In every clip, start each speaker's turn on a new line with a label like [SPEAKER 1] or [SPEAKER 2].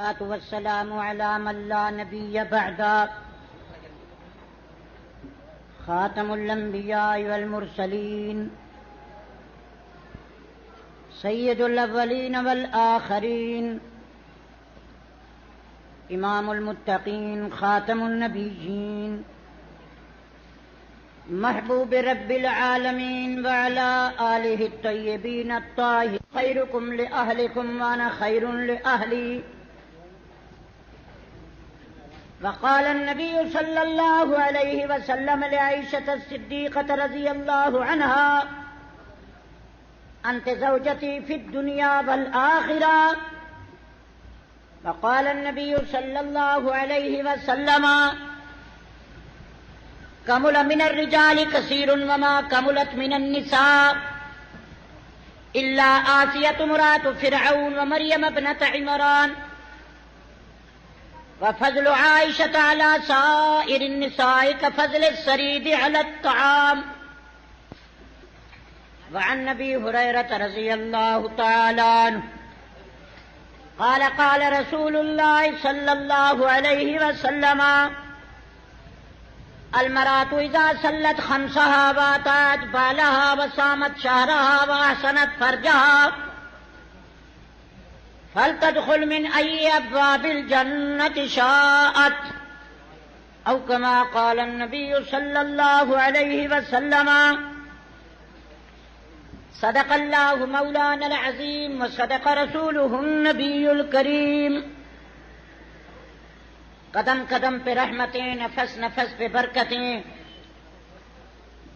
[SPEAKER 1] والسلام على من لا نبي بعد خاتم الأنبياء والمرسلين سيد الأولين والآخرين إمام المتقين خاتم النبيين محبوب رب العالمين وعلى آله الطيبين الطاهرين خيركم لأهلكم وأنا خير لأهلي. وقال النبي صلى الله عليه وسلم لعائشة الصديقة رضي الله عنها أنت زوجتي في الدنيا والآخرة. وقال النبي صلى الله عليه وسلم كمل من الرجال كثير وما كملت من النساء إلا آسية امرأة فرعون ومريم ابنة عمران. وفضل عائشة على سائر النساء كفضل السريد على الطعام. وعن أبي هريرة رضي الله تعالى عنه قال قال رسول الله صلى الله عليه وسلم المرأة إذا صلت خمسها وأطاعت بالها وصامت شهرها وأحسنت فرجها فلتدخل من أي أبواب الجنة شاءت أو كما قال النبي صلى الله عليه وسلم. صدق الله مولانا العظيم وصدق رسوله النبي الكريم. قدم قدم پہ رحمتیں نفس نفس پہ برکتیں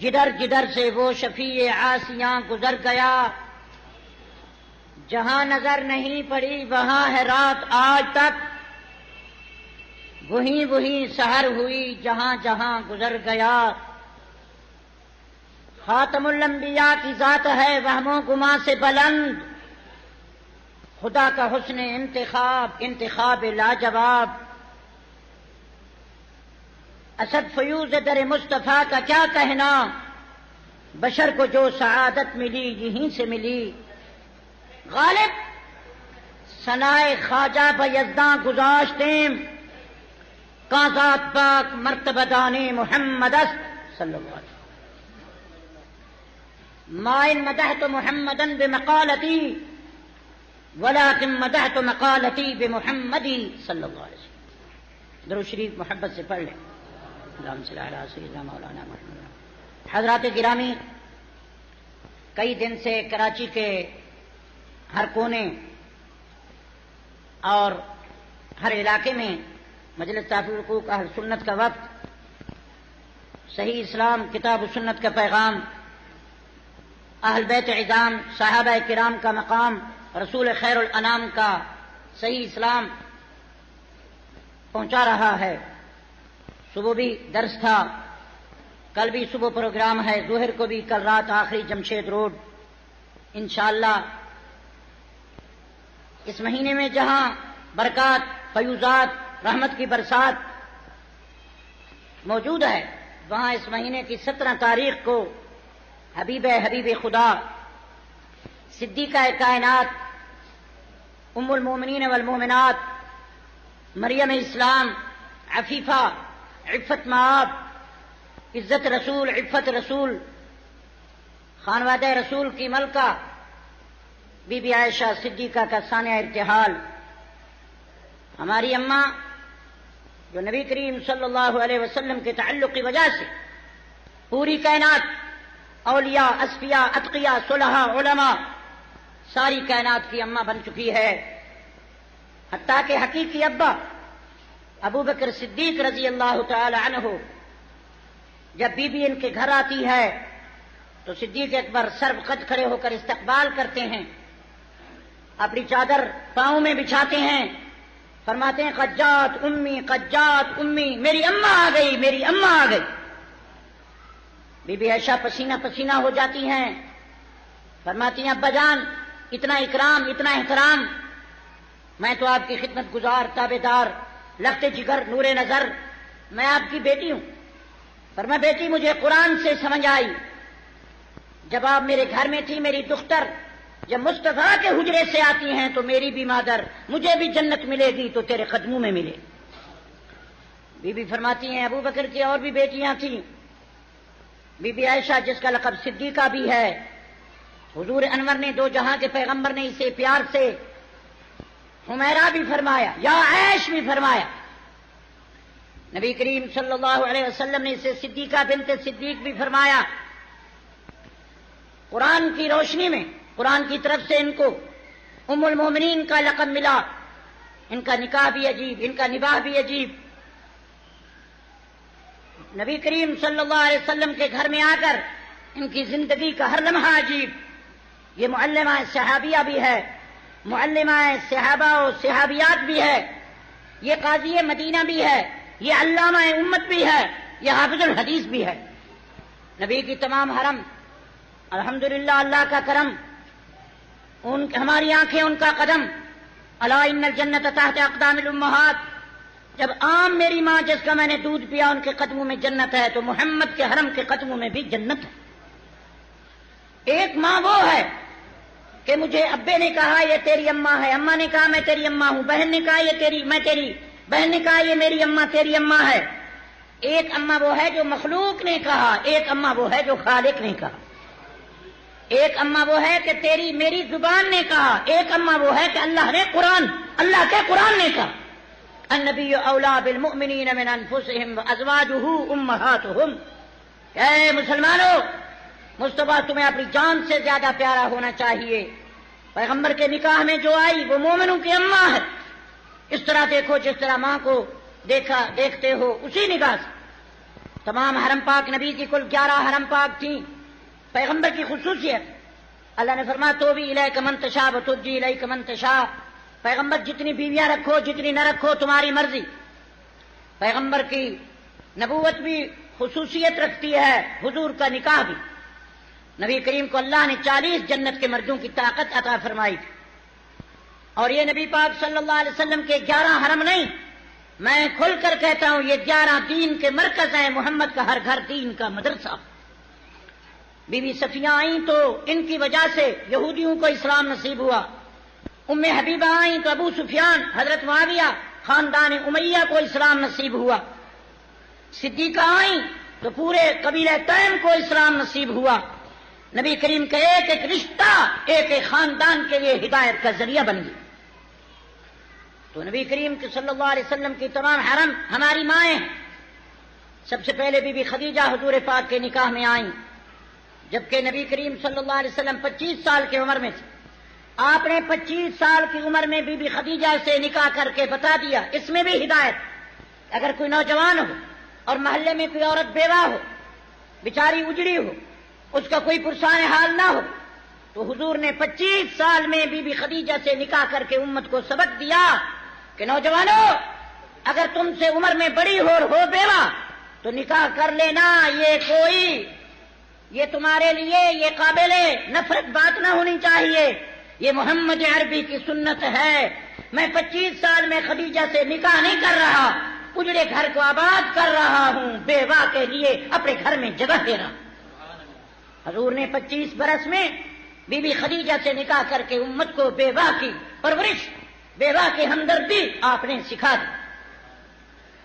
[SPEAKER 1] جدھر جدھر سے وہ شفیع عاصیاں گزر گیا. جہاں نظر نہیں پڑی وہاں ہے رات آج تک وہیں وہیں سحر ہوئی جہاں جہاں گزر گیا. خاتم الانبیاء کی ذات ہے وہم و گما سے بلند. خدا کا حسن انتخاب لاجواب. اسد فیوز در مصطفیٰ کا کیا کہنا بشر کو جو سعادت ملی یہیں سے ملی. غالب ثنائے خواجہ بیزداں گزاشتیں کازات پاک مرتبہ دانے محمد است صلی اللہ علیہ وسلم. ما ان مدحت محمدا بمقالتی ولكن مدحت مقالتی بمحمدی صلی اللہ علیہ وسلم. درود شریف محبت سے پڑھ لیں. اللہم صلی علی سیدنا مولانا محمد. حضرات گرامی، کئی دن سے کراچی کے ہر کونے اور ہر علاقے میں مجلس تحفظ حقوق اہل سنت کا وقت صحیح اسلام کتاب و سنت کا پیغام اہل بیت عظام صحابہ کرام کا مقام رسول خیر الانام کا صحیح اسلام پہنچا رہا ہے. صبح بھی درس تھا، کل بھی صبح پروگرام ہے، ظہر کو بھی کل رات آخری جمشید روڈ. انشاءاللہ اس مہینے میں جہاں برکات فیوزات رحمت کی برسات موجود ہے وہاں اس مہینے کی 17 تاریخ کو حبیب خدا صدیقہ کائنات ام المومنین والمومنات مریم اسلام عفیفہ عفت مآب عزت رسول عفت رسول خانوادہ رسول کی ملکہ بی بی عائشہ صدیقہ کا ثانیہ ارتحال. ہماری اماں جو نبی کریم صلی اللہ علیہ وسلم کے تعلق کی وجہ سے پوری کائنات اولیاء اصفیاء اتقیاء صلحاء علماء ساری کائنات کی اماں بن چکی ہے. حتیٰ کہ حقیقی ابا ابو بکر صدیق رضی اللہ تعالی عنہ جب بی بی ان کے گھر آتی ہے تو صدیق اکبر سر قد کھڑے ہو کر استقبال کرتے ہیں، اپنی چادر پاؤں میں بچھاتے ہیں، فرماتے ہیں قجات امی میری اماں آ گئی میری اماں آ گئی. بی بی عائشہ پسینہ پسینہ ہو جاتی ہیں، فرماتی ہیں ابا جان اتنا اکرام اتنا احترام، میں تو آپ کی خدمت گزار تابع دار لخت جگر نور نظر، میں آپ کی بیٹی ہوں. فرمایا بیٹی مجھے قرآن سے سمجھ آئی، جب آپ میرے گھر میں تھی میری دختر جب مصطفیٰ کے حجرے سے آتی ہیں تو میری بھی مادر، مجھے بھی جنت ملے گی تو تیرے قدموں میں ملے۔ بی بی فرماتی ہیں ابو بکر کی اور بھی بیٹیاں تھیں، بی بی عائشہ جس کا لقب صدیقہ بھی ہے، حضور انور نے دو جہاں کے پیغمبر نے اسے پیار سے حمیرہ بھی فرمایا، یا عائش بھی فرمایا۔ نبی کریم صلی اللہ علیہ وسلم نے اسے صدیقہ بنت صدیق بھی فرمایا۔ قرآن کی روشنی میں قرآن کی طرف سے ان کو ام المومنین کا لقب ملا۔ ان کا نکاح بھی عجیب، ان کا نباہ بھی عجیب۔ نبی کریم صلی اللہ علیہ وسلم کے گھر میں آ کر ان کی زندگی کا ہر لمحہ عجیب۔ یہ معلمہ صحابیہ بھی ہے، معلمہ صحابہ و صحابیات بھی ہے، یہ قاضی مدینہ بھی ہے، یہ علامہ امت بھی ہے، یہ حافظ الحدیث بھی ہے۔ نبی کی تمام حرم، الحمدللہ اللہ کا کرم، ہماری آنکھیں ان کا قدم، الا ان الجنت تحت اقدام الامہات۔ جب عام میری ماں جس کا میں نے دودھ پیا ان کے قدموں میں جنت ہے، تو محمد کے حرم کے قدموں میں بھی جنت ہے۔ ایک ماں وہ ہے کہ مجھے ابے نے کہا یہ تیری اماں ہے، اماں نے کہا میں تیری اماں ہوں، بہن نے کہا یہ میں تیری بہن نے کہا یہ میری اماں تیری اماں ہے۔ ایک اماں وہ ہے جو مخلوق نے کہا، ایک اماں وہ ہے جو خالق نے کہا۔ ایک اماں وہ ہے کہ تیری میری زبان نے کہا، ایک اماں وہ ہے کہ اللہ کے قرآن نے کہا۔ النبی اولا بالمؤمنین من انفسہم وازواجہ امہاتہم۔ اے مسلمانوں، مصطفیٰ تمہیں اپنی جان سے زیادہ پیارا ہونا چاہیے۔ پیغمبر کے نکاح میں جو آئی وہ مومنوں کی اماں ہے۔ اس طرح دیکھو جس طرح ماں کو دیکھتے ہو اسی نگاہ سے۔ تمام حرم پاک نبی کی کل 11 حرم پاک تھیں۔ پیغمبر کی خصوصیت اللہ نے فرمایا تو بھی الیک من تشاء وترجی الیک من تشاء۔ پیغمبر جتنی بیویاں رکھو جتنی نہ رکھو تمہاری مرضی۔ پیغمبر کی نبوت بھی خصوصیت رکھتی ہے، حضور کا نکاح بھی۔ نبی کریم کو اللہ نے 40 جنت کے مردوں کی طاقت عطا فرمائی تھی، اور یہ نبی پاک صلی اللہ علیہ وسلم کے 11 حرم نہیں، میں کھل کر کہتا ہوں یہ 11 دین کے مرکز ہیں۔ محمد کا ہر گھر دین کا مدرسہ۔ بی بی صفیہ آئیں تو ان کی وجہ سے یہودیوں کو اسلام نصیب ہوا۔ ام حبیبہ آئیں تو ابو سفیان، حضرت معاویہ، خاندان امیہ کو اسلام نصیب ہوا۔ صدیقہ آئیں تو پورے قبیلہ تیم کو اسلام نصیب ہوا۔ نبی کریم کا ایک ایک رشتہ ایک ایک خاندان کے لیے ہدایت کا ذریعہ بن گیا۔ تو نبی کریم صلی اللہ علیہ وسلم کی تمام حرم ہماری مائیں ہیں۔ سب سے پہلے بی بی خدیجہ حضور پاک کے نکاح میں آئیں، جبکہ نبی کریم صلی اللہ علیہ وسلم 25 سال کی عمر میں تھے۔ آپ نے 25 سال کی عمر میں بی بی خدیجہ سے نکاح کر کے بتا دیا، اس میں بھی ہدایت۔ اگر کوئی نوجوان ہو اور محلے میں کوئی عورت بیوہ ہو، بیچاری اجڑی ہو، اس کا کوئی پرسان حال نہ ہو، تو حضور نے 25 سال میں بی بی خدیجہ سے نکاح کر کے امت کو سبق دیا کہ نوجوانوں، اگر تم سے عمر میں بڑی ہو اور ہو بیوہ تو نکاح کر لینا۔ یہ تمہارے لیے یہ قابل نفرت بات نہ ہونی چاہیے، یہ محمد عربی کی سنت ہے۔ میں 25 سال میں خدیجہ سے نکاح نہیں کر رہا، اجڑے گھر کو آباد کر رہا ہوں، بیوہ کے لیے اپنے گھر میں جگہ دے رہا ہوں۔ حضور نے 25 برس میں بی بی خدیجہ سے نکاح کر کے امت کو بیوہ کی پرورش، بیوہ کی ہمدردی آپ نے سکھا دی۔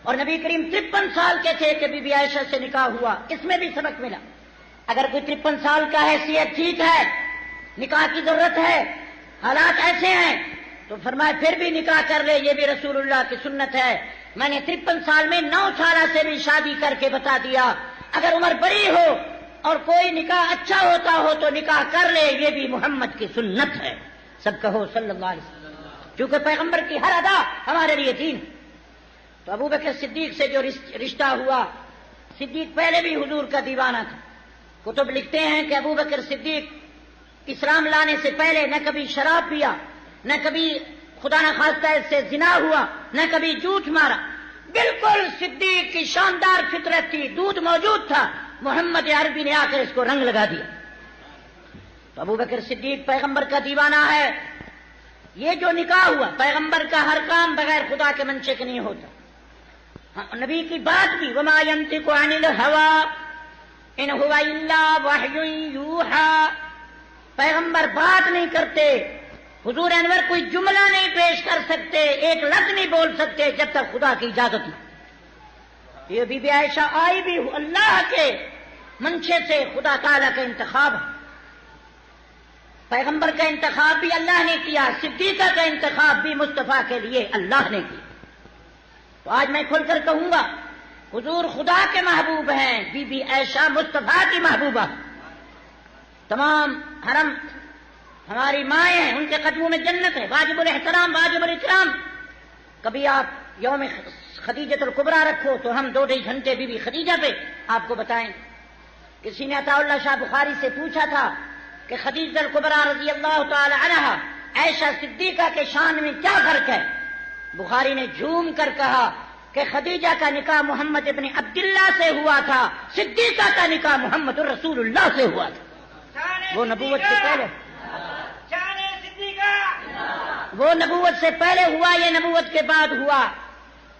[SPEAKER 1] اور نبی کریم 53 سال کے تھے کہ بی بی عائشہ سے نکاح ہوا، اس میں بھی سبق ملا۔ اگر کوئی 53 سال کا حیثیت ٹھیک ہے، نکاح کی ضرورت ہے، حالات ایسے ہیں، تو فرمایا پھر بھی نکاح کر لے، یہ بھی رسول اللہ کی سنت ہے۔ میں نے 53 سال میں 9 سالہ سے بھی شادی کر کے بتا دیا، اگر عمر بڑی ہو اور کوئی نکاح اچھا ہوتا ہو تو نکاح کر لے، یہ بھی محمد کی سنت ہے۔ سب کہو صلی اللہ علیہ وسلم، کیونکہ پیغمبر کی ہر ادا ہمارے لیے دین۔ تو ابو بکر صدیق سے جو رشتہ ہوا، صدیق پہلے بھی حضور کا دیوانہ تھا۔ کتب لکھتے ہیں کہ ابو بکر صدیق اسلام لانے سے پہلے نہ کبھی شراب پیا، نہ کبھی خدا نخواستہ اس سے زنا ہوا، نہ کبھی جھوٹ مارا۔ بالکل صدیق کی شاندار فطرت تھی، دودھ موجود تھا، محمد عربی نے آ کر اس کو رنگ لگا دیا۔ تو ابو بکر صدیق پیغمبر کا دیوانہ ہے۔ یہ جو نکاح ہوا، پیغمبر کا ہر کام بغیر خدا کے منشے کے نہیں ہوتا۔ نبی کی بات بھی وما ينطق عن الهوى ان هو الا وحی یوحى، پیغمبر بات نہیں کرتے، حضور انور کوئی جملہ نہیں پیش کر سکتے، ایک لفظ نہیں بول سکتے جب تک خدا کی اجازت نہ۔ یہ بی بی عائشہ آئی بھی اللہ کے منشے سے، خدا تعالیٰ کا انتخاب ہے، پیغمبر کا انتخاب بھی اللہ نے کیا، صدیقہ کا انتخاب بھی مصطفیٰ کے لیے اللہ نے کیا۔ تو آج میں کھل کر کہوں گا، حضور خدا کے محبوب ہیں، بی بی عائشہ مصطفیٰ کی محبوبہ، تمام حرم ہماری مائیں ہیں، ان کے قدموں میں جنت ہے، واجب الاحترام واجب الاکرام۔ کبھی آپ یوم خدیجۃ الکبریٰ رکھو تو ہم 2 گھنٹے بی بی خدیجہ پہ آپ کو بتائیں۔ کسی نے عطا اللہ شاہ بخاری سے پوچھا تھا کہ خدیجہ الکبریٰ رضی اللہ تعالی عنہا عائشہ صدیقہ کے شان میں کیا فرق ہے؟ بخاری نے جھوم کر کہا کہ خدیجہ کا نکاح محمد ابن عبداللہ سے ہوا تھا، صدیقہ کا نکاح محمد رسول اللہ سے ہوا تھا۔ وہ نبوت سے پہلے، وہ نبوت سے پہلے ہوا، یہ نبوت کے بعد ہوا۔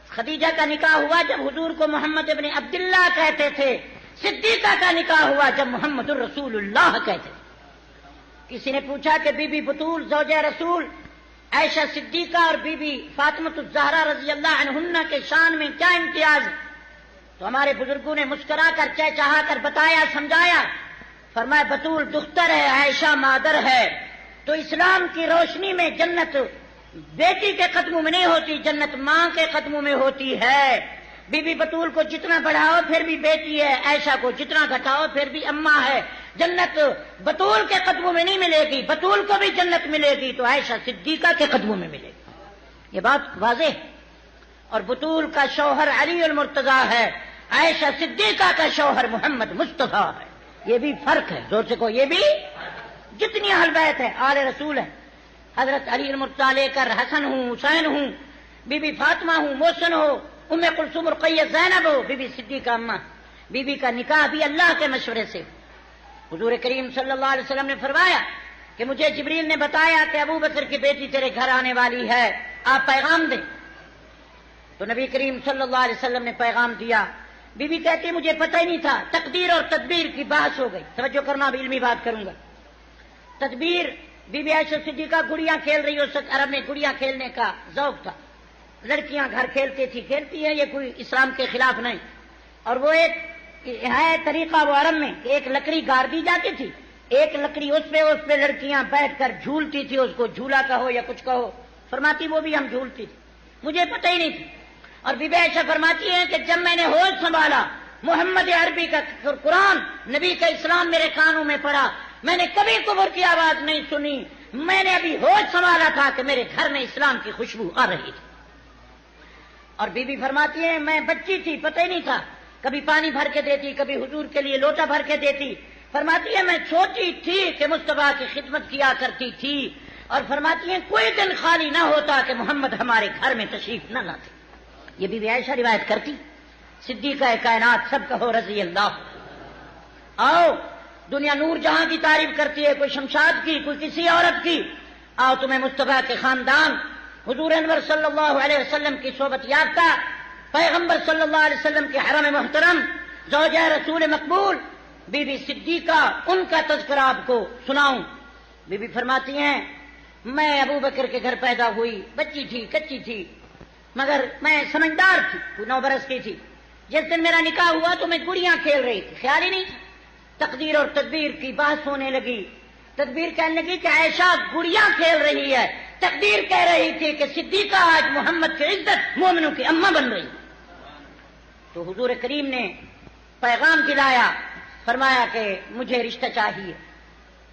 [SPEAKER 1] خدیجہ کا نکاح ہوا جب حضور کو محمد ابن عبداللہ کہتے تھے، صدیقہ کا نکاح ہوا جب محمد الرسول اللہ کہتے تھے۔ کسی نے پوچھا کہ بی بی بطول زوجہ رسول عائشہ صدیقہ اور بی بی فاطمۃ الزہرا رضی اللہ عنہن کے شان میں کیا امتیاز؟ تو ہمارے بزرگوں نے مسکرا کر چہچہا کر بتایا، سمجھایا، فرمایا بطول دختر ہے، عائشہ مادر ہے، تو اسلام کی روشنی میں جنت بیٹی کے قدموں میں نہیں ہوتی، جنت ماں کے قدموں میں ہوتی ہے۔ بی بی بطول کو جتنا بڑھاؤ پھر بھی بیٹی ہے، عائشہ کو جتنا گھٹاؤ پھر بھی اماں ہے۔ جنت بطول کے قدموں میں نہیں ملے گی، بطول کو بھی جنت ملے گی تو عائشہ صدیقہ کے قدموں میں ملے گی، یہ بات واضح ہے۔ اور بطول کا شوہر علی المرتضیٰ ہے، عائشہ صدیقہ کا شوہر محمد مصطفیٰ ہے، یہ بھی فرق ہے، زور سے کہو یہ بھی۔ جتنی اہل بیت ہے، آل رسول ہے، حضرت علی المرتضیٰ لے کر حسن ہوں، حسین ہوں، بی بی فاطمہ ہوں، محسن ہو، ام کلثوم، رقیہ، زینب ہو، بی بی صدیقہ اماں، بی بی کا نکاح بھی اللہ کے مشورے سے۔ حضور کریم صلی اللہ علیہ وسلم نے فرمایا کہ مجھے جبریل نے بتایا کہ ابو بکر کی بیٹی تیرے گھر آنے والی ہے، آپ پیغام دیں۔ تو نبی کریم صلی اللہ علیہ وسلم نے پیغام دیا۔ بی بی کہتی مجھے پتہ ہی نہیں تھا، تقدیر اور تدبیر کی بحث ہو گئی۔ توجہ کرنا، اب علمی بات کروں گا۔ تدبیر، بی بی عائشہ صدیقہ گڑیاں کھیل رہی، اس وقت عرب میں گڑیاں کھیلنے کا ذوق تھا، لڑکیاں گھر کھیلتی تھی، کھیلتی ہے، یہ کوئی اسلام کے خلاف نہیں۔ اور وہ ایک ہے طریقہ وہ عرب میں کہ ایک لکڑی گاڑ دی جاتی تھی، ایک لکڑی اس پہ لڑکیاں بیٹھ کر جھولتی تھی، اس کو جھولا کہو یا کچھ کہو، فرماتی وہ بھی ہم جھولتی تھی، مجھے پتہ ہی نہیں تھی۔ اور بی بی عائشہ فرماتی ہیں کہ جب میں نے ہوش سنبھالا، محمد عربی کا قرآن، نبی کا اسلام میرے کانوں میں پڑا، میں نے کبھی کفر کی آواز نہیں سنی، میں نے ابھی ہوش سنبھالا تھا کہ میرے گھر میں اسلام کی خوشبو آ رہی تھی۔ اور بی بی فرماتی ہیں میں بچی تھی، پتہ ہی نہیں تھا، کبھی پانی بھر کے دیتی، کبھی حضور کے لیے لوٹا بھر کے دیتی۔ فرماتی ہے میں چھوٹی تھی کہ مصطفیٰ کی خدمت کیا کرتی تھی، اور فرماتی ہیں کوئی دن خالی نہ ہوتا کہ محمد ہمارے گھر میں تشریف نہ لاتے۔ یہ بی بی عائشہ روایت کرتی۔ صدیقہ کائنات، سب کہو رضی اللہ۔ آؤ، دنیا نور جہاں کی تعریف کرتی ہے، کوئی شمشاد کی، کوئی کسی عورت کی، آؤ تمہیں مصطفیٰ کے خاندان، حضور انور صلی اللہ علیہ وسلم کی صحبت یافتہ، پیغمبر صلی اللہ علیہ وسلم کے حرم محترم، زوجہ رسول مقبول بی بی صدیقہ، ان کا تذکرہ آپ کو سناؤں۔ بی بی فرماتی ہیں میں ابو بکر کے گھر پیدا ہوئی، بچی تھی، کچی تھی، مگر میں سمجھدار تھی، 9 برس کی تھی۔ جس دن میرا نکاح ہوا تو میں گڑیاں کھیل رہی تھی، خیال ہی نہیں تھا۔ تقدیر اور تدبیر کی بحث ہونے لگی، تدبیر کہنے لگی کہ عائشہ گڑیاں کھیل رہی ہے، تقدیر کہہ رہی تھی کہ صدیقہ آج محمد کی عزت مومنوں کی اماں بن رہی۔ تو حضور کریم نے پیغام دلایا، فرمایا کہ مجھے رشتہ چاہیے۔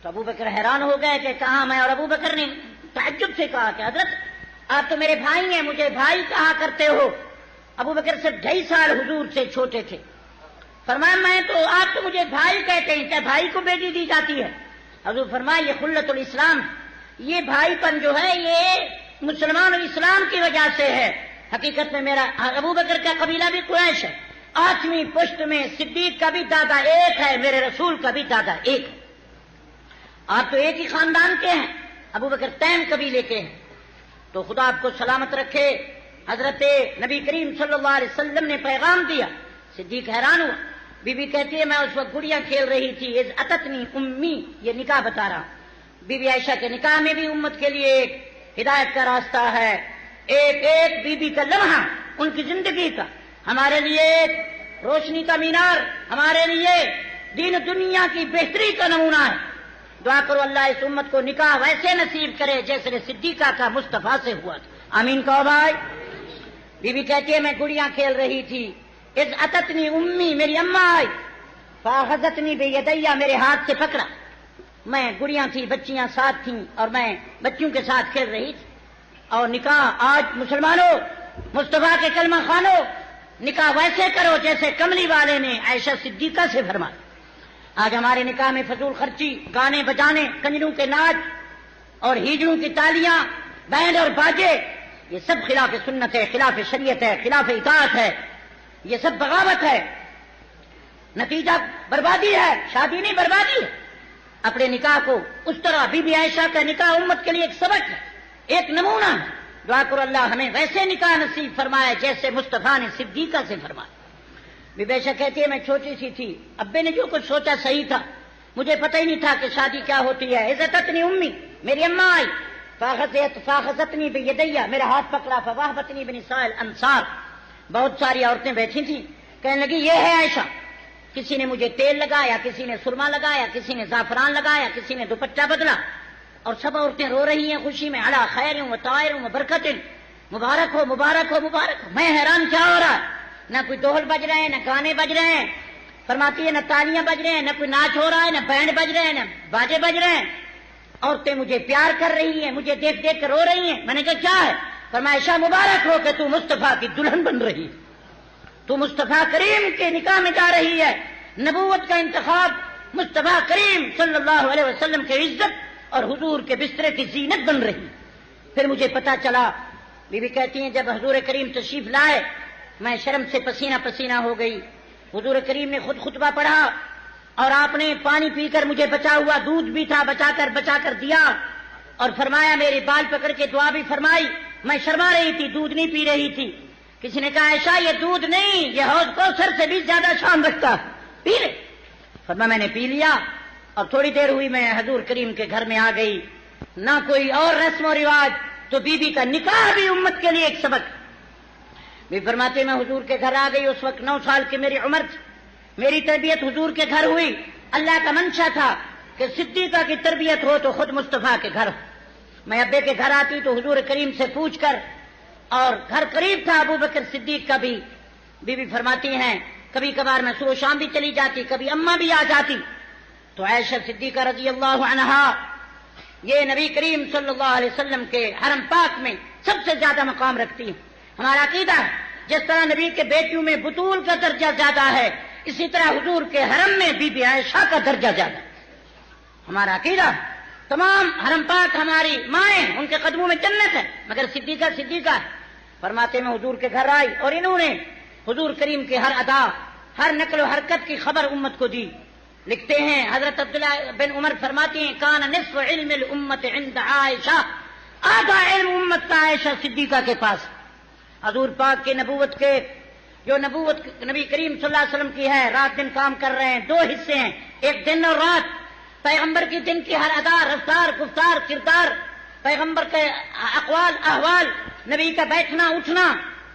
[SPEAKER 1] تو ابو بکر حیران ہو گئے کہ کہاں میں، اور ابو بکر نے تعجب سے کہا کہ حضرت آپ تو میرے بھائی ہیں، مجھے بھائی کہا کرتے ہو۔ ابو بکر صرف 2.5 سال حضور سے چھوٹے تھے۔ فرمایا میں تو، آپ تو مجھے بھائی کہتے ہیں، کیا بھائی کو بیٹی دی جاتی ہے؟ حضور فرمایا یہ خلت الاسلام، یہ بھائی پن جو ہے یہ مسلمان اسلام کی وجہ سے ہے۔ حقیقت میں میرا ابو بکر کا قبیلہ بھی قریش ہے، 8ویں پشت میں صدیق کا بھی دادا ایک ہے، میرے رسول کا بھی دادا ایک ہے، آپ تو ایک ہی خاندان کے ہیں، ابو بکر تیم قبیلے کے ہیں۔ تو خدا آپ کو سلامت رکھے، حضرت نبی کریم صلی اللہ علیہ وسلم نے پیغام دیا۔ صدیق حیران ہوا۔ بی بی کہتی ہے میں اس وقت گڑیاں کھیل رہی تھی، اذ اتتنی امی، یہ نکاح بتا رہا، بی بی عائشہ کے نکاح میں بھی امت کے لیے ایک ہدایت کا راستہ ہے، ایک ایک بی بی کا لمحہ ان کی زندگی کا ہمارے لیے ایک روشنی کا مینار، ہمارے لیے دین و دنیا کی بہتری کا نمونہ ہے۔ دعا کرو اللہ اس امت کو نکاح ویسے نصیب کرے جیسے صدیقہ کا مصطفیٰ سے ہوا تھا، آمین کہو بھائی۔ بی بی کہتی ہے میں گڑیاں کھیل رہی تھی، اذ اتتنی امی، میری اماں آئی، فاخذتنی بیدیا، میرے ہاتھ سے پکڑا، میں گڑیاں تھی، بچیاں ساتھ تھیں اور میں بچیوں کے ساتھ کھیل رہی تھی۔ اور نکاح آج مسلمانوں، مصطفیٰ کے کلمہ خوانوں، نکاح ویسے کرو جیسے کملی والے نے عائشہ صدیقہ سے فرمایا۔ آج ہمارے نکاح میں فضول خرچی، گانے بجانے، کنجروں کے ناچ اور ہیجڑوں کی تالیاں، بینڈ اور باجے، یہ سب خلاف سنت ہے، خلاف شریعت ہے، خلاف اطاعت ہے، یہ سب بغاوت ہے، نتیجہ بربادی ہے، شادی نہیں بربادی ہے۔ اپنے نکاح کو اس طرح، بی بی عائشہ کا نکاح امت کے لیے ایک سبق ہے، ایک نمونہ ہے۔ دعا کرو اللہ ہمیں ویسے نکاح نصیب فرمائے جیسے مصطفیٰ نے صدیقہ سے فرمایا۔ بی بی عائشہ کہتی ہے میں چھوٹی سی تھی، ابے نے جو کچھ سوچا صحیح تھا، مجھے پتہ ہی نہیں تھا کہ شادی کیا ہوتی ہے۔ عزتنی امی، میری اماں آئی، فاخذتنی بیدیا، میرا ہاتھ پکڑا، فواہبتنی بنساء الانصار، بہت ساری عورتیں بیٹھی تھیں، کہنے لگی یہ ہے عائشہ۔ کسی نے مجھے تیل لگایا، کسی نے سرما لگایا، کسی نے زعفران لگایا، کسی نے دوپٹہ بدلا، اور سب عورتیں رو رہی ہیں خوشی میں، علی خیر و طائر و برکت، مبارک ہو مبارک ہو مبارک ہو۔ میں حیران کیا ہو رہا ہے، نہ کوئی ڈھول بج رہے ہیں، نہ گانے بج رہے ہیں، فرماتی ہے نہ تالیاں بج رہے ہیں، نہ کوئی ناچ ہو رہا ہے، نہ بینڈ بج رہے ہیں، نہ باجے بج رہے ہیں، عورتیں مجھے پیار کر رہی ہیں، مجھے دیکھ دیکھ کر رو رہی ہیں۔ میں نے کہا کیا ہے؟ فرمایا عائشہ مبارک ہو کہ تو مصطفیٰ کی دلہن بن رہی ہے، تو مصطفیٰ کریم کے نکاح میں جا رہی ہے، نبوت کا انتخاب مصطفیٰ کریم صلی اللہ علیہ وسلم کی عزت اور حضور کے بسترے کی زینت بن رہی۔ پھر مجھے پتا چلا، بی بی کہتی ہیں جب حضور کریم تشریف لائے میں شرم سے پسینہ پسینہ ہو گئی۔ حضور کریم نے خود خطبہ پڑھا اور آپ نے پانی پی کر مجھے بچا ہوا دودھ بھی تھا بچا کر دیا، اور فرمایا میرے بال پکڑ کے دعا بھی فرمائی۔ میں شرما رہی تھی، دودھ نہیں پی رہی تھی۔ کسی نے کہا عائشہ یہ دودھ نہیں، یہ حوض کوثر سے بھی زیادہ شان رکھتا ہے، پی لے۔ فرمایا میں نے پی لیا، اور تھوڑی دیر ہوئی میں حضور کریم کے گھر میں آ گئی۔ نہ کوئی اور رسم و رواج، تو بی بی کا نکاح بھی امت کے لیے ایک سبق۔ بھی فرماتے میں حضور کے گھر آ گئی، اس وقت 9 سال کی میری عمر تھی، میری تربیت حضور کے گھر ہوئی۔ اللہ کا منشا تھا کہ صدیقہ کی تربیت ہو تو خود مصطفیٰ کے گھر ہو۔ میں ابے کے گھر آتی تو حضور کریم سے پوچھ کر، اور گھر قریب تھا ابو بکر صدیق کا بھی، بی بی فرماتی ہیں کبھی کبھار میں صبح شام بھی چلی جاتی، کبھی اماں بھی آ جاتی، تو عائشہ صدیقہ رضی اللہ عنہا یہ نبی کریم صلی اللہ علیہ وسلم کے حرم پاک میں سب سے زیادہ مقام رکھتی ہیں۔ ہمارا عقیدہ ہے جس طرح نبی کے بیٹیوں میں بطول کا درجہ زیادہ ہے، اسی طرح حضور کے حرم میں بی بی عائشہ کا درجہ زیادہ ہے۔ ہمارا عقیدہ ہے تمام حرم پاک ہماری مائیں، ان کے قدموں میں جنت ہے، مگر صدیقہ ہے۔ فرماتے میں حضور کے گھر آئی اور انہوں نے حضور کریم کے ہر ادا، ہر نقل و حرکت کی خبر امت کو دی۔ لکھتے ہیں حضرت عبداللہ بن عمر فرماتی ہیں کان نصف علم الامت عند عائشہ، آدھا علم امت کا عائشہ صدیقہ کے پاس۔ حضور پاک کے نبوت کے جو نبوت نبی کریم صلی اللہ علیہ وسلم کی ہے، رات دن کام کر رہے ہیں، 2 حصے ہیں، ایک دن اور رات۔ پیغمبر کی دن کی ہر ادا، رفتار، گفتار، کردار، پیغمبر کے اقوال احوال، نبی کا بیٹھنا اٹھنا،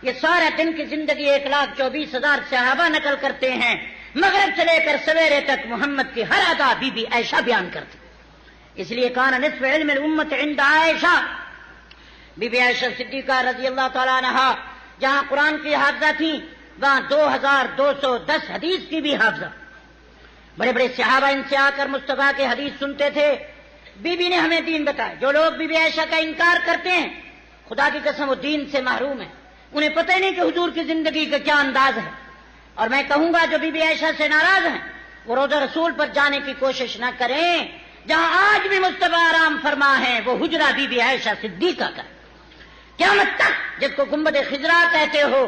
[SPEAKER 1] یہ سارا دن کی زندگی 1,24,000 صحابہ نقل کرتے ہیں۔ مغرب سے لے کر سویرے تک محمد کی ہر ادا بی بی عائشہ بیان کرتی۔ اس لیے کان نصف علم الامت عند عائشہ، بی بی عائشہ صدیقہ رضی اللہ تعالیٰ عنہا جہاں قرآن کی حافظہ تھیں وہاں 2210 حدیث کی بھی حافظہ۔ بڑے بڑے صحابہ ان سے آ کر مصطفیٰ کے حدیث سنتے تھے۔ بی بی نے ہمیں دین بتایا۔ جو لوگ بی بی عائشہ کا انکار کرتے ہیں خدا کی قسم وہ دین سے محروم ہیں، انہیں پتہ ہی نہیں کہ حضور کی زندگی کا کیا انداز ہے۔ اور میں کہوں گا جو بی بی عائشہ سے ناراض ہیں وہ روضہ رسول پر جانے کی کوشش نہ کریں، جہاں آج بھی مصطفیٰ آرام فرما ہے وہ حجرہ بی بی عائشہ صدیقہ کا، قیامت تک جس کو گنبد خضرا کہتے ہو،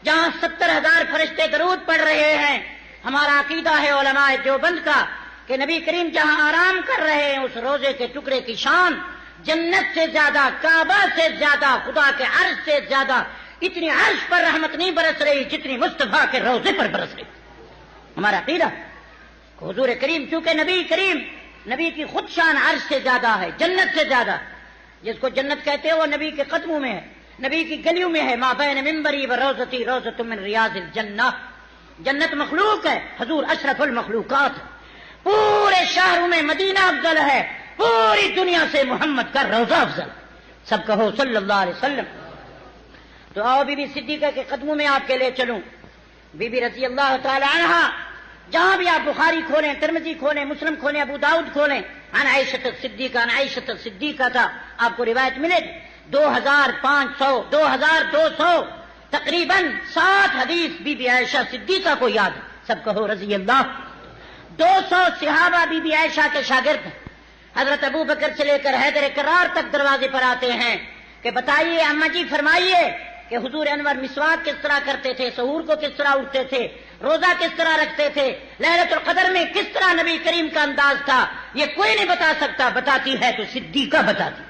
[SPEAKER 1] جہاں 70,000 فرشتے درود پڑھ رہے ہیں۔ ہمارا عقیدہ ہے علماء دیوبند کا کہ نبی کریم جہاں آرام کر رہے ہیں اس روزے کے ٹکڑے کی شان جنت سے زیادہ، کعبہ سے زیادہ، خدا کے عرش سے زیادہ، اتنی عرش پر رحمت نہیں برس رہی جتنی مصطفیٰ کے روزے پر برس رہی۔ ہمارا عقیدہ حضور کریم چونکہ نبی کریم نبی کی خود شان عرش سے زیادہ ہے، جنت سے زیادہ. جس کو جنت کہتے ہیں وہ نبی کے قدموں میں ہے، نبی کی گلیوں میں ہے. ما بین منبری و روضتی روضۃ من ریاض الجنہ. جنت مخلوق ہے، حضور اشرف المخلوقات. پورے شہروں میں مدینہ افضل ہے، پوری دنیا سے محمد کا روضہ افضل. سب کہو صلی اللہ علیہ وسلم. تو آؤ بی بی صدیقہ کے قدموں میں آپ کے لے چلوں. بی بی رضی اللہ تعالی عنہا، جہاں بھی آپ بخاری کھولیں، ترمذی کھولیں، مسلم کھولیں، ابو داؤد کھولیں، عن عائشہ الصدیقہ، عن عائشہ الصدیقہ تھا آپ کو روایت ملے. 2200 تقریباً 60 حدیث بی بی عائشہ صدیقہ کو یاد. سب کہو رضی اللہ. 200 صحابہ بی بی عائشہ کے شاگرد حضرت ابو بکر سے لے کر حیدر کرار تک دروازے پر آتے ہیں کہ بتائیے اما جی، فرمائیے کہ حضور انور مسواک کس طرح کرتے تھے، سحور کو کس طرح اٹھتے تھے، روزہ کس طرح رکھتے تھے، لیلۃ القدر میں کس طرح نبی کریم کا انداز تھا. یہ کوئی نہیں بتا سکتا، بتاتی ہے تو صدیقہ بتاتی.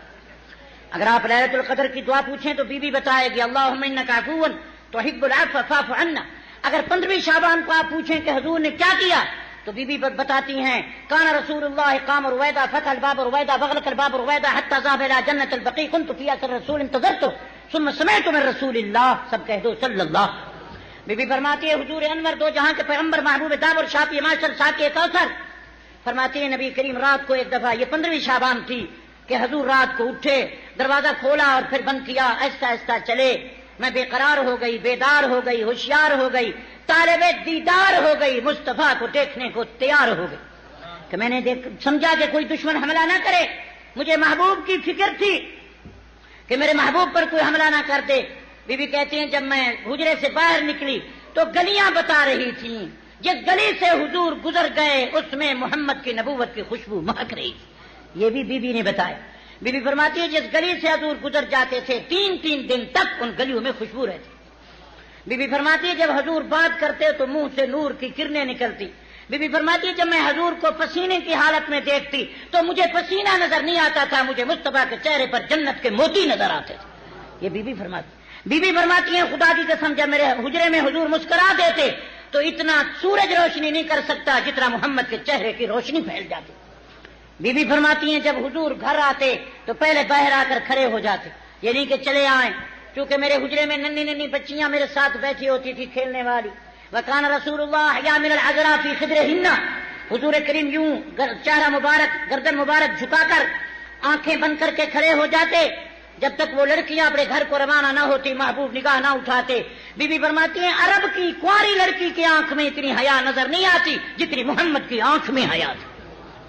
[SPEAKER 1] اگر آپ لیلۃ القدر کی دعا پوچھیں تو بی بی بتائے گی اللہم انک عفو تحب العفو فاعف عنا. اگر 15 شعبان کو آپ پوچھیں کہ حضور نے کیا کیا تو بی بی بتاتی ہیں کان رسول اللہ قام رویدہ فتح الباب رویدہ بغلق الباب رویدہ حتی ذهب الى جنت البقیع كنت فی اثر رسول انتظرت ثم سمعت من رسول اللہ. سب کہہ دو صلی اللہ. بی بی فرماتی ہے حضور انور دو جہاں کے پیغمبر محبوب داب اور شافی معاشر ساقی کوثر. فرماتی ہے نبی کریم رات کو ایک دفعہ، یہ 15 شعبان تھی، کہ حضور رات کو اٹھے، دروازہ کھولا اور پھر بند کیا، آہستہ آہستہ چلے. میں بے قرار ہو گئی، بیدار ہو گئی، ہوشیار ہو گئی، طالب دیدار ہو گئی، مصطفیٰ کو دیکھنے کو تیار ہو گئی. کہ میں نے سمجھا کہ کوئی دشمن حملہ نہ کرے. مجھے محبوب کی فکر تھی کہ میرے محبوب پر کوئی حملہ نہ کر دے. بی بی کہتی ہیں جب میں حجرے سے باہر نکلی تو گلیاں بتا رہی تھیں، جس گلی سے حضور گزر گئے اس میں محمد کی نبوت کی خوشبو مہک رہی تھی. یہ بھی بی بی نے بتایا. بی بی فرماتی ہے جس گلی سے حضور گزر جاتے تھے 3 دن تک ان گلیوں میں خوشبو رہتی. بی بی فرماتی ہے جب حضور بات کرتے تو منہ سے نور کی کرنیں نکلتی. بی بی فرماتی ہے جب میں حضور کو پسینے کی حالت میں دیکھتی تو مجھے پسینہ نظر نہیں آتا تھا، مجھے مصطفیٰ کے چہرے پر جنت کے موتی نظر آتے تھے. یہ بی بی فرماتی. بی بی فرماتی ہیں خدا کی قسم جب میرے حجرے میں حضور مسکرا دیتے تو اتنا سورج روشنی نہیں کر سکتا جتنا محمد کے چہرے کی روشنی پھیل جاتی. بی بی فرماتی ہیں جب حضور گھر آتے تو پہلے باہر آ کر کھڑے ہو جاتے، یہ نہیں کہ چلے آئیں، کیونکہ میرے حجرے میں ننھی بچیاں میرے ساتھ بیٹھی ہوتی تھی کھیلنے والی. وکان رسول اللہ حیا من العذراء فی خدرہن. حضور کریم یوں چہرہ مبارک، گردن مبارک جھکا کر آنکھیں بند کر کے کھڑے ہو جاتے جب تک وہ لڑکیاں اپنے گھر کو روانہ نہ ہوتی، محبوب نگاہ نہ اٹھاتے. بی بی فرماتی ہیں عرب کی کنواری لڑکی کی آنکھ میں اتنی حیا نظر نہیں آتی جتنی محمد کی آنکھ میں حیا تھی.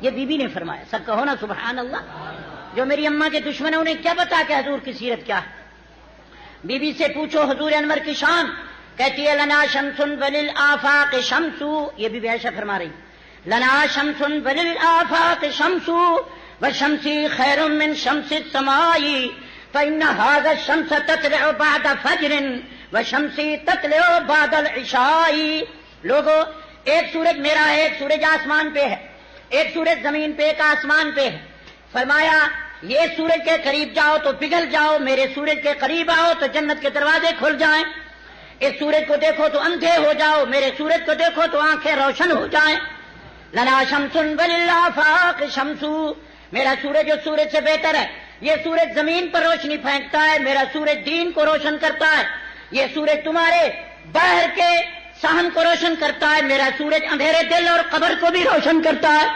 [SPEAKER 1] یہ بی بی نے فرمایا. سب کہو نا سبحان اللہ. جو میری اماں کے دشمن ہیں انہیں کیا پتا کہ حضور کی سیرت کیا ہے. بی بی سے پوچھو حضور انور کی شان. کہتی ہے لنا شمس وللآفاق شمس. یہ بی بی عائشہ فرما رہی لنا شمس وللآفاق شمس وشمسی خیر من شمس السماء فإن هذا الشمس تطلع بعد فجر وشمسی تطلع بعد العشاء. لوگو ایک سورج میرا ہے، ایک سورج آسمان پہ ہے، ایک سورج زمین پہ، ایک آسمان پہ ہے. فرمایا یہ سورج کے قریب جاؤ تو پگھل جاؤ، میرے سورج کے قریب آؤ تو جنت کے دروازے کھل جائیں. اس سورج کو دیکھو تو اندھے ہو جاؤ، میرے سورج کو دیکھو تو آنکھیں روشن ہو جائیں. لنا شمس وللآفاق شمس. میرا سورج اس سورج سے بہتر ہے. یہ سورج زمین پر روشنی پھینکتا ہے، میرا سورج دین کو روشن کرتا ہے. یہ سورج تمہارے باہر کے صحن کو روشن کرتا ہے، میرا سورج اندھیرے دل اور قبر کو بھی روشن کرتا ہے.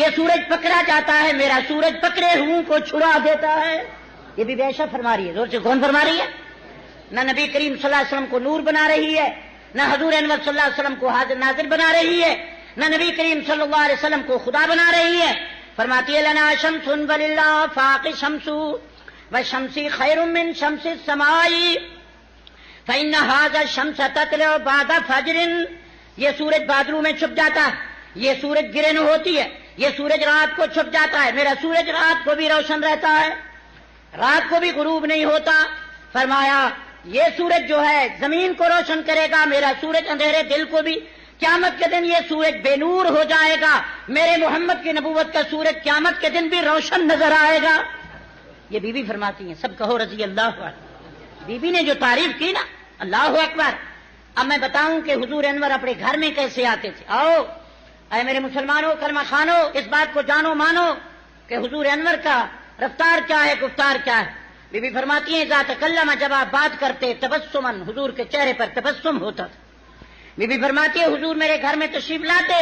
[SPEAKER 1] یہ سورج پکڑا جاتا ہے، میرا سورج پکڑے ہوں کو چھڑا دیتا ہے. یہ بھی عائشہ فرما رہی ہے. زور سے کون فرما رہی ہے؟ نہ نبی کریم صلی اللہ علیہ وسلم کو نور بنا رہی ہے، نہ حضور انور صلی اللہ علیہ وسلم کو حاضر ناظر بنا رہی ہے، نہ نبی کریم صلی اللہ علیہ وسلم کو خدا بنا رہی ہے. فرماتی ہے لنا شمس وللآفاق شمس وشمسی خیر من شمس السماء فإن هذا الشمس تطلع بعد فجر. یہ سورج بادلوں میں چھپ جاتا ہے، یہ سورج گرہن ہوتی ہے، یہ سورج رات کو چھپ جاتا ہے، میرا سورج رات کو بھی روشن رہتا ہے، رات کو بھی غروب نہیں ہوتا. فرمایا یہ سورج جو ہے زمین کو روشن کرے گا، میرا سورج اندھیرے دل کو بھی. قیامت کے دن یہ سورج بے نور ہو جائے گا، میرے محمد کی نبوت کا سورج قیامت کے دن بھی روشن نظر آئے گا. یہ بی بی فرماتی ہیں. سب کہو رضی اللہ عنہ. بی بی نے جو تعریف کی نا، اللہ اکبر. اب میں بتاؤں کہ حضور انور اپنے گھر میں کیسے آتے تھے. آؤ اے میرے مسلمانوں کلمہ خانوں، اس بات کو جانو مانو کہ حضور انور کا رفتار کیا ہے، گفتار کیا ہے۔ بی بی فرماتی ہیں ذات کلمہ، جب آپ بات کرتے تبسمن، حضور کے چہرے پر تبسم ہوتا تھا۔ بی بی فرماتی ہے حضور میرے گھر میں تشریف لاتے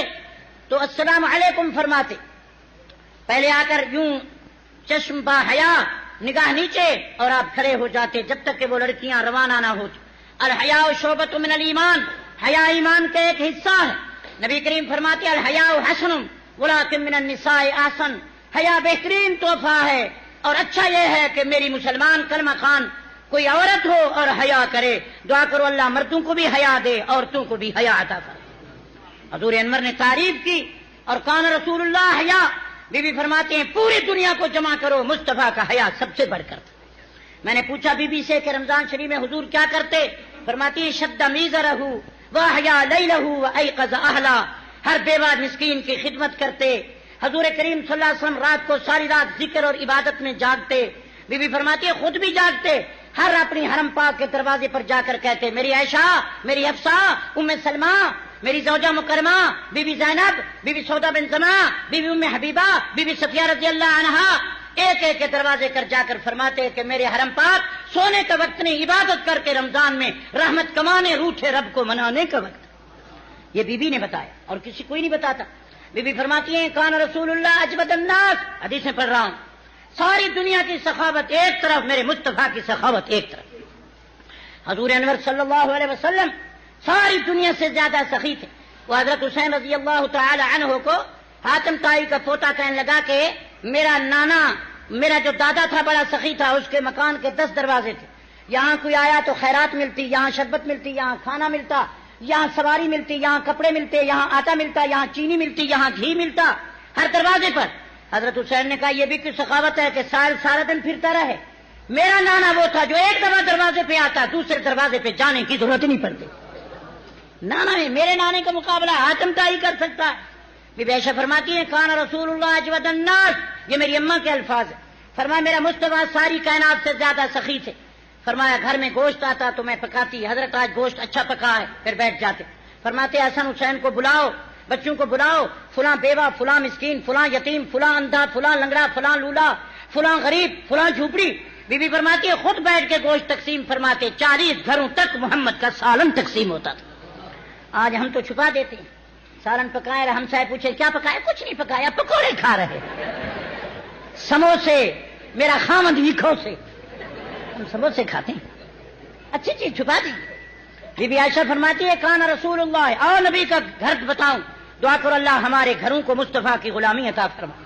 [SPEAKER 1] تو السلام علیکم فرماتے، پہلے آ کر یوں چشم با حیا، نگاہ نیچے، اور آپ کھڑے ہو جاتے جب تک کہ وہ لڑکیاں روانہ نہ ہو۔ الحیاء شعبۃ من الایمان، حیا ایمان کا ایک حصہ ہے۔ نبی کریم فرماتے ہیں الحیاء حسن ولکن من النساء احسن، حیا بہترین تحفہ ہے، اور اچھا یہ ہے کہ میری مسلمان کلمہ خان کوئی عورت ہو اور حیا کرے۔ دعا کرو اللہ مردوں کو بھی حیا دے، عورتوں کو بھی حیا عطا کرے۔ حضور انور نے تعریف کی، اور کان رسول اللہ حیا، بی بی فرماتے ہیں پوری دنیا کو جمع کرو، مصطفیٰ کا حیا سب سے بڑھ کر تھا۔ میں نے پوچھا بی بی سے کہ رمضان شریف میں حضور کیا کرتے؟ فرماتی ہے شد میزرہ واحیا لیلہ وایقظ اہلا، ہر بیوہ مسکین کی خدمت کرتے۔ حضور کریم صلی اللہ علیہ وسلم رات کو ساری رات ذکر اور عبادت میں جاگتے۔ بی بی فرماتی ہے خود بھی جاگتے، ہر اپنی حرم پاک کے دروازے پر جا کر کہتے میری عائشہ، میری حفصہ، ام سلمہ، میری زوجہ مکرمہ، Bibi Zainab, Bibi Sauda bin Zama, be be ام حبیبہ، بی بی صفیہ رضی اللہ عنہا، ایک ایک کے دروازے کر جا کر فرماتے کہ میرے حرم پاک سونے کا وقت نہیں، عبادت کر کے رمضان میں رحمت کمانے، روٹھے رب کو منانے کا وقت۔ یہ بی بی نے بتایا اور کسی کوئی نہیں بتاتا۔ بی بی فرماتی ہیں کان رسول اللہ اجود الناس، حدیثیں پڑھ رہا ہوں، ساری دنیا کی سخاوت ایک طرف، میرے مصطفیٰ کی سخاوت ایک طرف۔ حضور انور صلی اللہ علیہ وسلم ساری دنیا سے زیادہ سخی تھے۔ وہ حضرت حسین رضی اللہ تعالی عنہ کو حاتم طائی کا پوتا کہنے لگا کہ میرا نانا، میرا جو دادا تھا بڑا سخی تھا، اس کے مکان کے 10 دروازے تھے، یہاں کوئی آیا تو خیرات ملتی، یہاں شربت ملتی، یہاں کھانا ملتا، یہاں سواری ملتی، یہاں کپڑے ملتے، یہاں آٹا ملتا، یہاں چینی ملتی، یہاں گھی ملتا، ہر دروازے پر۔ حضرت حسین نے کہا یہ بھی کوئی سخاوت ہے کہ سارا دن پھرتا رہے؟ میرا نانا وہ تھا جو ایک دفعہ دروازے پہ آتا، دوسرے دروازے پہ جانے کی ضرورت نہیں پڑتی۔ نانا ہے، میرے نانے کا مقابلہ حاتم طائی کر سکتا ہے۔ بی بی عائشہ فرماتی ہیں کان رسول اللہ اجود الناس، یہ میری اماں کے الفاظ ہیں۔ فرمایا میرا مصطفیٰ ساری کائنات سے زیادہ سخی تھے۔ فرمایا گھر میں گوشت آتا تو میں پکاتی، حضرت آج گوشت اچھا پکا ہے، پھر بیٹھ جاتے۔ فرماتے حسن حسین کو بلاؤ، بچوں کو بلاؤ، فلاں بیوہ، فلاں مسکین، فلاں یتیم، فلاں اندھا، فلاں لنگڑا، فلاں لولا، فلاں غریب، فلاں جھوپڑی۔ بی بی فرماتی ہے خود بیٹھ کے گوشت تقسیم فرماتے، 40 گھروں تک محمد کا سالن تقسیم ہوتا تھا۔ آج ہم تو چھپا دیتے ہیں، سالن پکائے، ہم سے پوچھے کیا پکایا؟ کچھ نہیں پکایا، پکوڑے کھا رہے، سموسے، میرا خامد لکھو سے، ہم سموسے کھاتے ہیں، اچھی چیز چھپا دی۔ بی بی عائشہ فرماتی ہے کان رسول اللہ، آؤ نبی کا گھر بتاؤں، دعا کرو اللہ ہمارے گھروں کو مصطفیٰ کی غلامی عطا فرما۔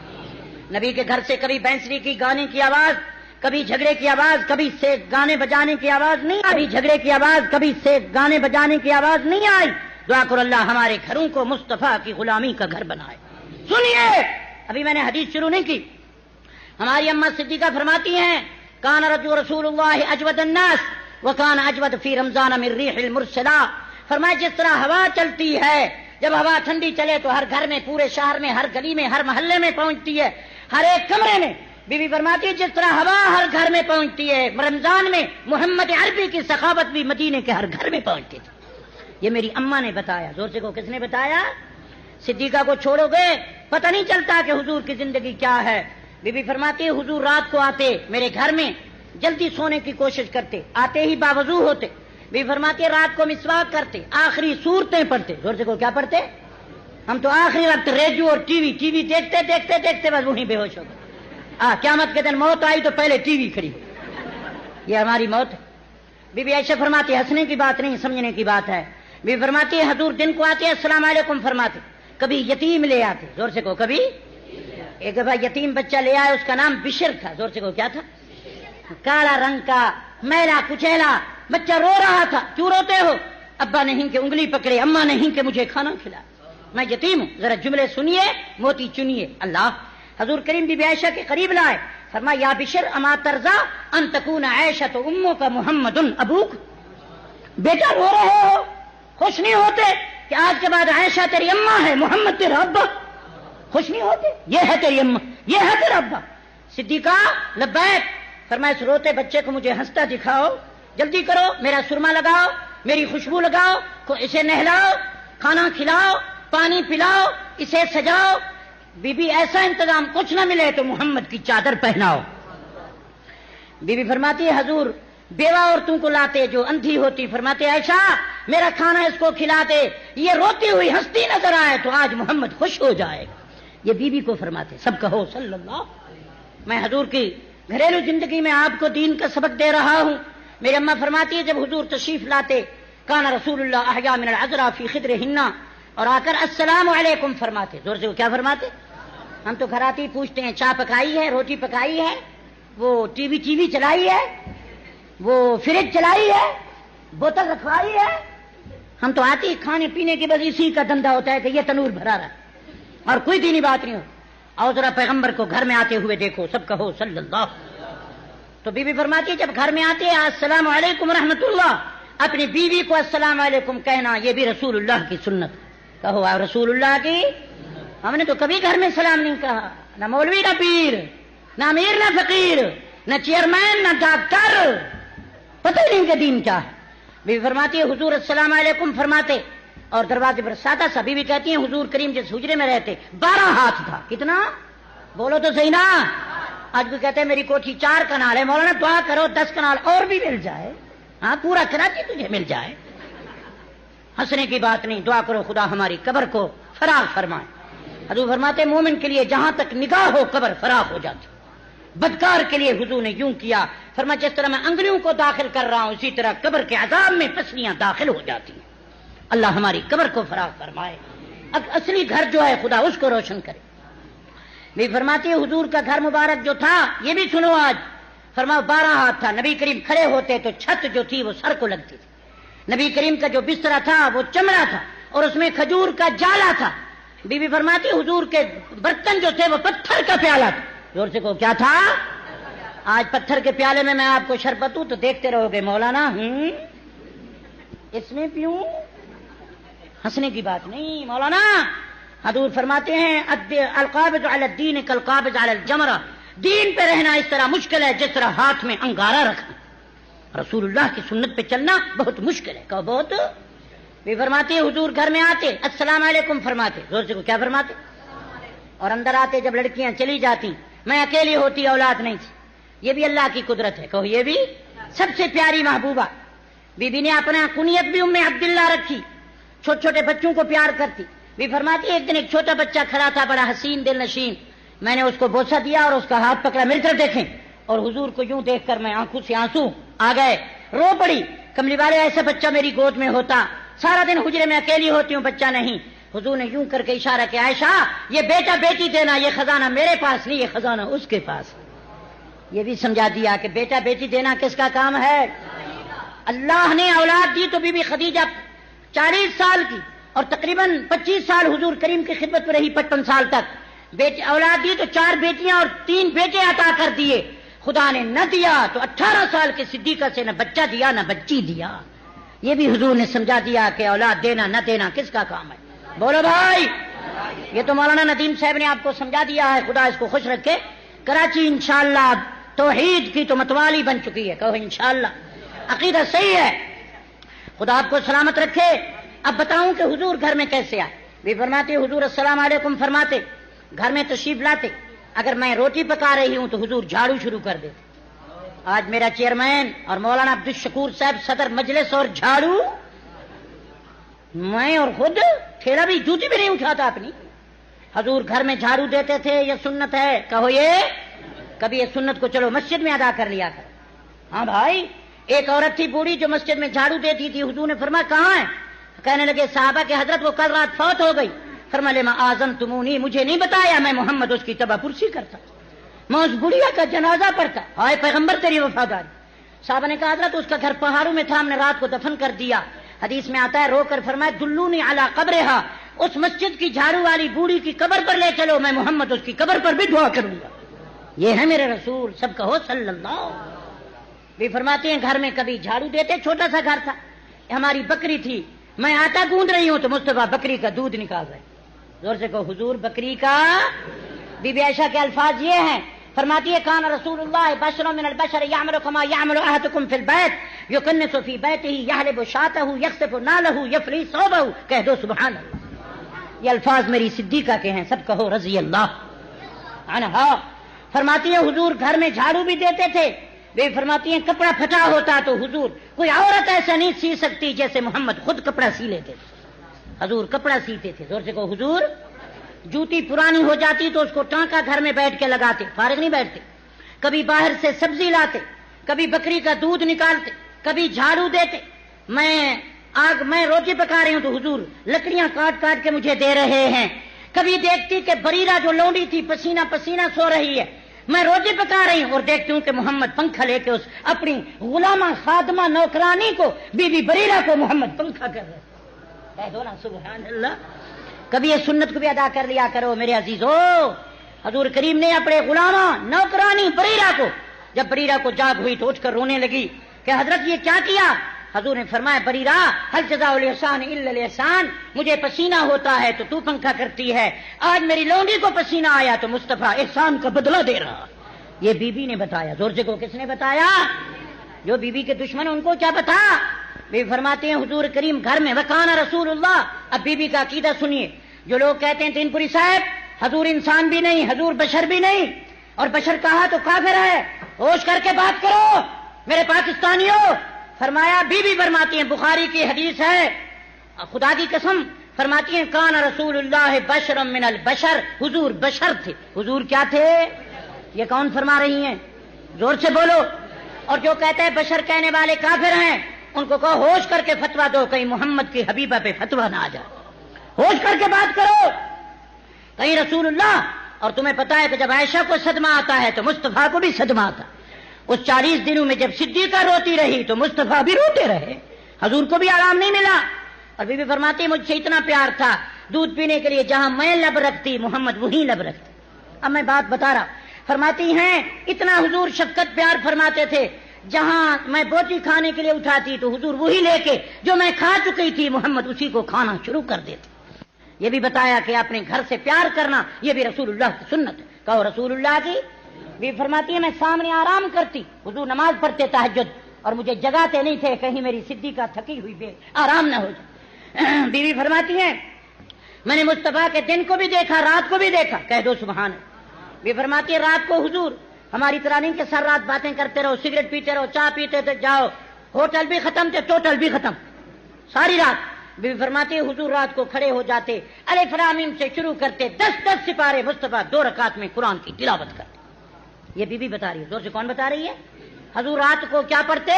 [SPEAKER 1] نبی کے گھر سے کبھی بینسری کی گانے کی آواز، کبھی جھگڑے کی آواز، کبھی سے گانے بجانے کی آواز نہیں آئی، جھگڑے کی آواز، کبھی سے گانے بجانے کی آواز نہیں آئی۔ دعا کرو اللہ ہمارے گھروں کو مصطفیٰ کی غلامی کا گھر بنائے۔ سنیے، ابھی میں نے حدیث شروع نہیں کی۔ ہماری اماں صدیقہ فرماتی ہیں کان رسول اللہ اجود الناس وکان اجود فی رمضان من ریح المرسلہ۔ فرمایا جس طرح ہوا چلتی ہے، جب ہوا ٹھنڈی چلے تو ہر گھر میں، پورے شہر میں، ہر گلی میں، ہر محلے میں پہنچتی ہے، ہر ایک کمرے میں۔ بی بی فرماتی ہے جس طرح ہوا ہر گھر میں پہنچتی ہے، رمضان میں محمد عربی کی سخاوت بھی مدینے کے ہر گھر میں پہنچتی تھی۔ یہ میری اماں نے بتایا، زور سے کو کس نے بتایا؟ صدیقہ کو چھوڑو گے پتہ نہیں چلتا کہ حضور کی زندگی کیا ہے۔ بی بی فرماتی ہے حضور رات کو آتے میرے گھر میں، جلدی سونے کی کوشش کرتے، آتے ہی باوضو ہوتے۔ بی بی فرماتی ہے رات کو مسواک کرتے، آخری سورتیں پڑھتے۔ زور سے کو کیا پڑھتے؟ ہم تو آخری وقت ریڈیو اور ٹی وی دیکھتے دیکھتے دیکھتے بس وہیں بے ہوش ہو گئے۔ قیامت کے دن موت آئی تو پہلے ٹی وی کھڑی، یہ ہماری موت ہے۔ بی بی عائشہ فرماتی ہے ہنسنے کی بات نہیں، سمجھنے کی بات ہے۔ بی بی فرماتی ہے حضور دن کو آتے السلام علیکم فرماتے، کبھی یتیم لے آتے، زور سے کو کبھی ایک دفعہ یتیم بچہ لے آئے، اس کا نام بشر تھا۔ زور سے کو کیا تھا؟ کالا رنگ کا، میلا کچیلا بچہ، رو رہا تھا۔ کیوں روتے ہو؟ ابا نہیں کہ انگلی پکڑے، اماں نہیں کہ مجھے کھانا کھلا، میں یتیم ہوں۔ ذرا جملے سنیے، موتی چنیے۔ اللہ حضور کریم بی بی عائشہ کے قریب لائے، فرمایا یا بشر اما ترضا ان تکون عائشہ امک محمد ابوک۔ بیٹا رو رہے ہو، خوش نہیں ہوتے کہ آج کے بعد عائشہ تیری اماں ہے، محمد تیرا ابا؟ خوش نہیں ہوتے؟ یہ ہے تیری اماں، یہ ہے تیرا ابا۔ صدیقہ لبیک۔ فرمایا اس روتے بچے کو مجھے ہنستا دکھاؤ، جلدی کرو، میرا سرما لگاؤ، میری خوشبو لگاؤ، اسے نہلاؤ، کھانا کھلاؤ، پانی پلاؤ، اسے سجاؤ، بی بی ایسا انتظام کچھ نہ ملے تو محمد کی چادر پہناؤ۔ بی بی فرماتی ہے حضور بیوہ عورتوں کو لاتے جو اندھی ہوتی، فرماتے عائشہ میرا کھانا اس کو کھلا دے، یہ روتی ہوئی ہنستی نظر آئے تو آج محمد خوش ہو جائے گا۔ یہ بی بی کو فرماتے، سب کہو صلی اللہ۔ میں حضور کی گھریلو زندگی میں آپ کو دین کا سبق دے رہا ہوں۔ میری اماں فرماتی ہے جب حضور تشریف لاتے کان رسول اللہ احیا من العذراء فی خدرہن، اور آ کر السلام علیکم فرماتے، زور سے وہ کیا فرماتے؟ ہم تو گھر آتے ہی پوچھتے ہیں چائے پکائی ہے، روٹی پکائی ہے، وہ ٹی وی چلائی ہے، وہ فریج چلائی ہے، بوتل رکھوائی ہے۔ ہم تو آتے ہی کھانے پینے کی بس اسی کا دھندا ہوتا ہے کہ یہ تنور بھرا رہا ہے اور کوئی دینی بات نہیں ہو۔ اور ذرا پیغمبر کو گھر میں آتے ہوئے دیکھو، سب کہو صلی اللہ۔ تو بی بی فرماتی ہے جب گھر میں آتے ہیں السلام علیکم رحمت اللہ، اپنی بیوی کو السلام علیکم کہنا یہ بھی رسول اللہ کی سنت۔ کہو رسول اللہ کی۔ ہم نے تو کبھی گھر میں سلام نہیں کہا، نہ مولوی نہ پیر، نہ امیر نہ فقیر، نہ چیئرمین نہ ڈاکٹر، پتہ نہیں کہ دین کیا ہے۔ بی بی فرماتی ہے حضور السلام علیکم فرماتے اور دروازے پر سادہ سا، بی بی کہتی ہیں حضور کریم جس حجرے میں رہتے 12 ہاتھ تھا۔ کتنا؟ بولو تو صحیح نا۔ آج بھی کہتے ہیں میری کوٹھی 4 کنال ہے، مولانا دعا کرو 10 کنال اور بھی مل جائے، ہاں پورا کراچی تجھے مل جائے۔ ہنسنے کی بات نہیں، دعا کرو خدا ہماری قبر کو فراغ فرمائے۔ حضور فرماتے مومن کے لیے جہاں تک نگاہ ہو قبر فراغ ہو جاتی، بدکار کے لیے حضور نے یوں کیا، فرمایا جس طرح میں انگلیوں کو داخل کر رہا ہوں اسی طرح قبر کے عذاب میں پسلیاں داخل ہو جاتی ہیں۔ اللہ ہماری قبر کو فراغ فرمائے، اصلی گھر جو ہے خدا اس کو روشن کرے۔ بھی فرماتی ہے حضور کا گھر مبارک جو تھا یہ بھی سنو آج، فرمایا 12 ہاتھ تھا، نبی کریم کھڑے ہوتے تو چھت جو تھی وہ سر کو لگتی تھی، نبی کریم کا جو بستر تھا وہ چمڑا تھا اور اس میں کھجور کا جالا تھا۔ بی بی فرماتی حضور کے برتن جو تھے وہ پتھر کا پیالہ تھا، زور سے کو کیا تھا؟ آج پتھر کے پیالے میں آپ کو شربت دوں تو دیکھتے رہو گے مولانا اس میں پیوں، ہنسنے کی بات نہیں مولانا۔ حضور فرماتے ہیں القابض علی الدین کالقابض علی الجمرہ، دین پہ رہنا اس طرح مشکل ہے جس طرح ہاتھ میں انگارہ رکھنا۔ رسول اللہ کی سنت پہ چلنا بہت مشکل ہے، کہو بہت۔ بھی فرماتے حضور گھر میں آتے السلام علیکم فرماتے، زور سے کو کیا فرماتے؟ اور اندر آتے جب لڑکیاں چلی جاتی، میں اکیلی ہوتی اولاد نہیں تھی، یہ بھی اللہ کی قدرت ہے، کہو یہ بھی۔ سب سے پیاری محبوبہ بی بی نے اپنا کنیت بھی ام عبداللہ رکھی، چھوٹے چھوٹے بچوں کو پیار کرتی۔ بھی فرماتی ایک دن ایک چھوٹا بچہ کھڑا تھا بڑا حسین دل نشین، میں نے اس کو بوسہ دیا اور اس کا ہاتھ پکڑا، میری طرف دیکھیں، اور حضور کو یوں دیکھ کر میں آنکھوں سے آنسو آ گئے، رو پڑی۔ کملی والے ایسا بچہ میری گود میں ہوتا، سارا دن حجرے میں اکیلی ہوتی ہوں، بچہ نہیں۔ حضور نے یوں کر کے اشارہ کیا عائشہ یہ بیٹا بیٹی دینا یہ خزانہ میرے پاس نہیں، یہ خزانہ اس کے پاس۔ یہ بھی سمجھا دیا کہ بیٹا بیٹی دینا کس کا کام ہے؟ اللہ نے اولاد دی تو بی بی خدیجہ 40 سال کی اور تقریباً 25 سال حضور کریم کی خدمت میں رہی، 55 سال تک اولاد دی تو 4 بیٹیاں اور 3 بیٹے عطا کر دیے۔ خدا نے نہ دیا تو 18 سال کے صدیقہ سے نہ بچہ دیا نہ بچی دیا۔ یہ بھی حضور نے سمجھا دیا کہ اولاد دینا نہ دینا کس کا کام ہے؟ بولو بھائی، یہ تو مولانا ندیم صاحب نے آپ کو سمجھا دیا ہے، خدا اس کو خوش رکھے۔ کراچی انشاءاللہ توحید کی تو متوالی بن چکی ہے، کہو انشاءاللہ، عقیدہ صحیح ہے، خدا آپ کو سلامت رکھے۔ اب بتاؤں کہ حضور گھر میں کیسے آئے۔ بھی فرماتے حضور السلام علیکم فرماتے، گھر میں تشریف لاتے، اگر میں روٹی پکا رہی ہوں تو حضور جھاڑو شروع کر دیتے۔ آج میرا چیئرمین اور مولانا عبدالشکور صاحب صدر مجلس اور جھاڑو، میں اور خود ٹھیلا بھی جوتی بھی نہیں اٹھاتا اپنی۔ حضور گھر میں جھاڑو دیتے تھے، یہ سنت ہے، کہو یہ۔ کبھی یہ سنت کو چلو مسجد میں ادا کر لیا کر۔ ہاں بھائی، ایک عورت تھی بوڑھی جو مسجد میں جھاڑو دیتی تھی، حضور نے فرمایا کہاں ہے؟ کہنے لگے صحابہ کے حضرت وہ کل رات فوت ہو گئی۔ فرمایا لما آذنتمونی، مجھے نہیں بتایا، میں محمد اس کی تباہ پرسی کرتا، میں اس بڑھیا کا جنازہ پڑھتا۔ ہائے پیغمبر تیری وفاداری۔ صحابہ نے کہا حضرت اس کا گھر پہاڑوں میں تھا، ہم نے رات کو دفن کر دیا۔ حدیث میں آتا ہے رو کر فرمایا دلونی علی قبرہا، اس مسجد کی جھاڑو والی بوڑھی کی قبر پر لے چلو، میں محمد اس کی قبر پر بھی دعا کروں گا۔ یہ ہے میرے رسول، سب کہو صلی اللہ۔ بھی فرماتے ہیں گھر میں کبھی جھاڑو دیتے، چھوٹا سا گھر تھا، ہماری بکری تھی، میں آٹا گوندھ رہی ہوں تو مصطفیٰ بکری کا دودھ نکال رہے، زور سے کہو حضور بکری کا۔ بی بی عائشہ کے الفاظ یہ ہیں، فرماتی ہے کان رسول اللہ بشر من البشر یعمل کما یعمل احدکم فی البیت یکنس فی بیتہ یحلب شاۃہ یخسف نالہ یفلی ثوبہ، کہہ دو سبحان اللہ۔ یہ الفاظ میری صدیقہ کے ہیں، سب کہو رضی اللہ عنہا۔ فرماتی ہیں حضور گھر میں جھاڑو بھی دیتے تھے، وہ فرماتی ہیں کپڑا پھٹا ہوتا تو حضور کوئی عورت ایسا نہیں سی سکتی جیسے محمد خود کپڑا سی لیتے تھے، حضور کپڑا سیتے تھے۔ زور سے کہو حضور۔ جوتی پرانی ہو جاتی تو اس کو ٹانکا گھر میں بیٹھ کے لگاتے، فارغ نہیں بیٹھتے، کبھی باہر سے سبزی لاتے، کبھی بکری کا دودھ نکالتے، کبھی جھاڑو دیتے۔ میں روٹی پکا رہی ہوں تو حضور لکڑیاں کاٹ کاٹ کے مجھے دے رہے ہیں۔ کبھی دیکھتی کہ بریرہ جو لونڈی تھی پسینہ پسینہ سو رہی ہے، میں روٹی پکا رہی ہوں اور دیکھتی ہوں کہ محمد پنکھا لے کے اس اپنی غلامہ خادمہ نوکرانی کو بی بی بریرہ کو محمد پنکھا کر رہے، کہہ دو نا سبحان اللہ۔ کبھی یہ سنت کو بھی ادا کر لیا کرو میرے عزیزو۔ حضور کریم نے اپنے غلامہ نوکرانی بریرہ کو، جب بریرہ کو جاگ ہوئی تو اٹھ کر رونے لگی کہ حضرت یہ کیا کیا؟ حضور نے فرمایا بریرہ ہل جزاء الاحسان الا الاحسان، مجھے پسینہ ہوتا ہے تو پنکھا کرتی ہے، آج میری لونڈی کو پسینہ آیا تو مصطفیٰ احسان کا بدلہ دے رہا۔ یہ بی بی نے بتایا۔ زور سے کو کس نے بتایا؟ جو بی بی کے دشمن ان کو کیا پتا؟ بی فرماتے ہیں حضور کریم گھر میں وکان رسول اللہ۔ اب بی بی کا عقیدہ سنیے۔ جو لوگ کہتے ہیں تین پوری صاحب حضور انسان بھی نہیں، حضور بشر بھی نہیں، اور بشر کہا تو کافر ہے، ہوش کر کے بات کرو میرے پاکستانیوں۔ فرمایا بی بی فرماتی ہیں بخاری کی حدیث ہے، خدا کی قسم فرماتی ہیں کان رسول اللہ بشر من البشر، حضور بشر تھے۔ حضور کیا تھے؟ یہ کون فرما رہی ہیں؟ زور سے بولو۔ اور جو کہتے ہیں بشر کہنے والے کافر ہیں، ان کو کہو ہوش کر کے فتوا دو، کہیں محمد کی حبیبہ پہ فتوا نہ آ جائے، ہوش کر کے بات کرو، کہیں رسول اللہ۔ اور تمہیں پتا ہے کہ جب عائشہ کو صدمہ آتا ہے تو مصطفیٰ کو بھی صدمہ آتا۔ اس 40 دنوں میں جب صدیقہ روتی رہی تو مصطفیٰ بھی روتے رہے، حضور کو بھی آرام نہیں ملا۔ اور بی بی فرماتی مجھ سے اتنا پیار تھا دودھ پینے کے لیے جہاں میں لب رکھتی محمد وہیں لب رکھتے۔ اب میں بات بتا رہا، فرماتی ہیں اتنا حضور شفقت پیار فرماتے تھے، جہاں میں بوٹی کھانے کے لیے اٹھاتی تو حضور وہی لے کے جو میں کھا چکی تھی محمد اسی کو کھانا شروع کر دیتے۔ یہ بھی بتایا کہ اپنے گھر سے پیار کرنا یہ بھی رسول اللہ کی سنت ہے۔ کہو رسول اللہ کی۔ بھی فرماتی ہے میں سامنے آرام کرتی، حضور نماز پڑھتے تہجد اور مجھے جگاتے نہیں تھے کہیں میری صدیقہ تھکی ہوئی بے آرام نہ ہو جائے۔ بیوی فرماتی ہیں میں نے مصطفیٰ کے دن کو بھی دیکھا رات کو بھی دیکھا، کہہ دو سبحان اللہ۔ بھی فرماتی ہے رات کو حضور ہماری طرح نہیں کہ سر رات باتیں کرتے رہو، سگریٹ پیتے رہو، چائے پیتے تھے، جاؤ ہوٹل بھی ختم تھے ٹوٹل بھی ختم ساری رات۔ بی فرماتی حضور رات کو کھڑے ہو جاتے، الف لام میم سے شروع کرتے 10 سپارے مصطفیٰ 2 رکعت میں قرآن کی تلاوت کرتے۔ یہ بی بی بتا رہی ہے، زور سے کون بتا رہی ہے؟ حضور رات کو کیا پڑھتے؟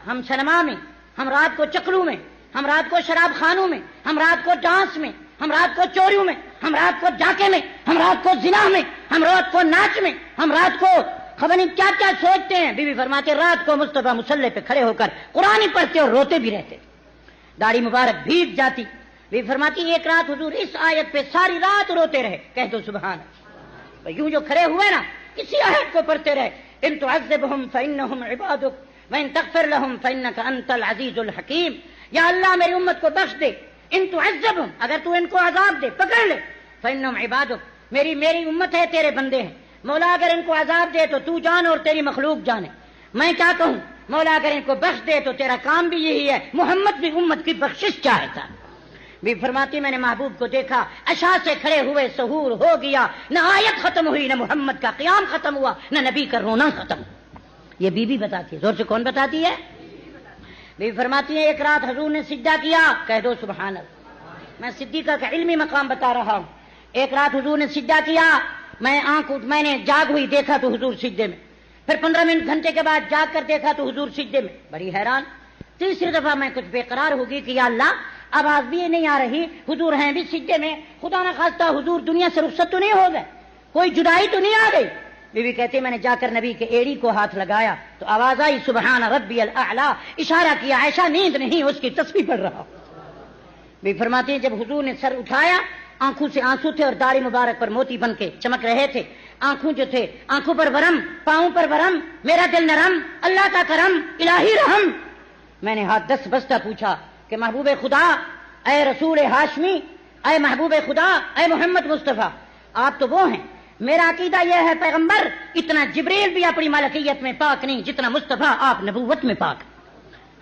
[SPEAKER 1] ہم سنما میں، ہم رات کو چکلو میں، ہم رات کو شراب خانوں میں، ہم رات کو ڈانس میں، ہم رات کو چوریوں میں، ہم رات کو ڈاکے میں، ہم رات کو زنا میں، ہم رات کو ناچ میں، ہم رات کو خبر نہیں کیا کیا سوچتے ہیں۔ بی بی فرماتے رات کو مصطفیٰ مصلی پہ کھڑے ہو کر قرآن ہی پڑھتے اور روتے بھی رہتے، داڑھی مبارک بھیگ جاتی۔ بی بی فرماتی ایک رات حضور اس آیت پہ ساری رات روتے رہے، کہہ دو سبحان اللہ۔ یوں جو کھڑے ہوئے نا کسی آیت کو پڑھتے رہے، ان تعذبهم فانهم عبادك وان تغفر لهم فانك انت العزیز الحکیم۔ یا اللہ میری امت کو بخش دے، ان تعذبهم اگر تو ان کو عذاب دے پکڑ لے، فانهم عبادك میری امت ہے، تیرے بندے ہیں مولا، اگر ان کو عذاب دے تو تو جان اور تیری مخلوق جانے، میں کیا کہوں مولا، اگر ان کو بخش دے تو تیرا کام بھی یہی ہے، محمد بھی امت کی بخشش چاہتا۔ بھی فرماتی میں نے محبوب کو دیکھا عشاء سے کھڑے ہوئے سحور ہو گیا، نہ آیت ختم ہوئی، نہ محمد کا قیام ختم ہوا، نہ نبی کا رونا ختم ہوا۔ یہ بی بی بتاتی ہے، زور سے کون بتاتی ہے؟ بی فرماتی ہے ایک رات حضور نے سجدہ کیا، کہہ دو سبحان اللہ۔ میں صدیقہ کا علمی مقام بتا رہا ہوں۔ ایک رات حضور نے سجدہ کیا، میں نے جاگ ہوئی دیکھا تو حضور سجدے میں، پھر 15 منٹ گھنٹے کے بعد جاگ کر دیکھا تو حضور سجدے میں، بڑی حیران۔ تیسری دفعہ میں کچھ بے قرار ہوگی کہ یا اللہ آواز بھی نہیں آ رہی، حضور ہیں بھی سجدے میں، خدا نہ خواستہ حضور دنیا سے رخصت تو نہیں ہو گئے، کوئی جدائی تو نہیں آ گئی؟ بی بی کہتی میں نے جا کر نبی کے ایڑی کو ہاتھ لگایا تو آواز آئی سبحان ربی الاعلی، اشارہ کیا عائشہ نیند نہیں اس کی تسبیح پڑھ رہا۔ بی فرماتی ہیں جب حضور نے سر اٹھایا آنکھوں سے آنسو تھے اور داڑھی مبارک پر موتی بن کے چمک رہے تھے، آنکھوں جو تھے آنکھوں پر ورم، پاؤں پر ورم، میرا دل نرم، اللہ کا کرم، الہی رحم۔ میں نے ہاتھ دست بستہ پوچھا کہ محبوب خدا، اے رسول ہاشمی، اے محبوب خدا، اے محمد مصطفیٰ، آپ تو وہ ہیں، میرا عقیدہ یہ ہے پیغمبر اتنا جبریل بھی اپنی ملکیت میں پاک نہیں جتنا مصطفیٰ آپ نبوت میں پاک۔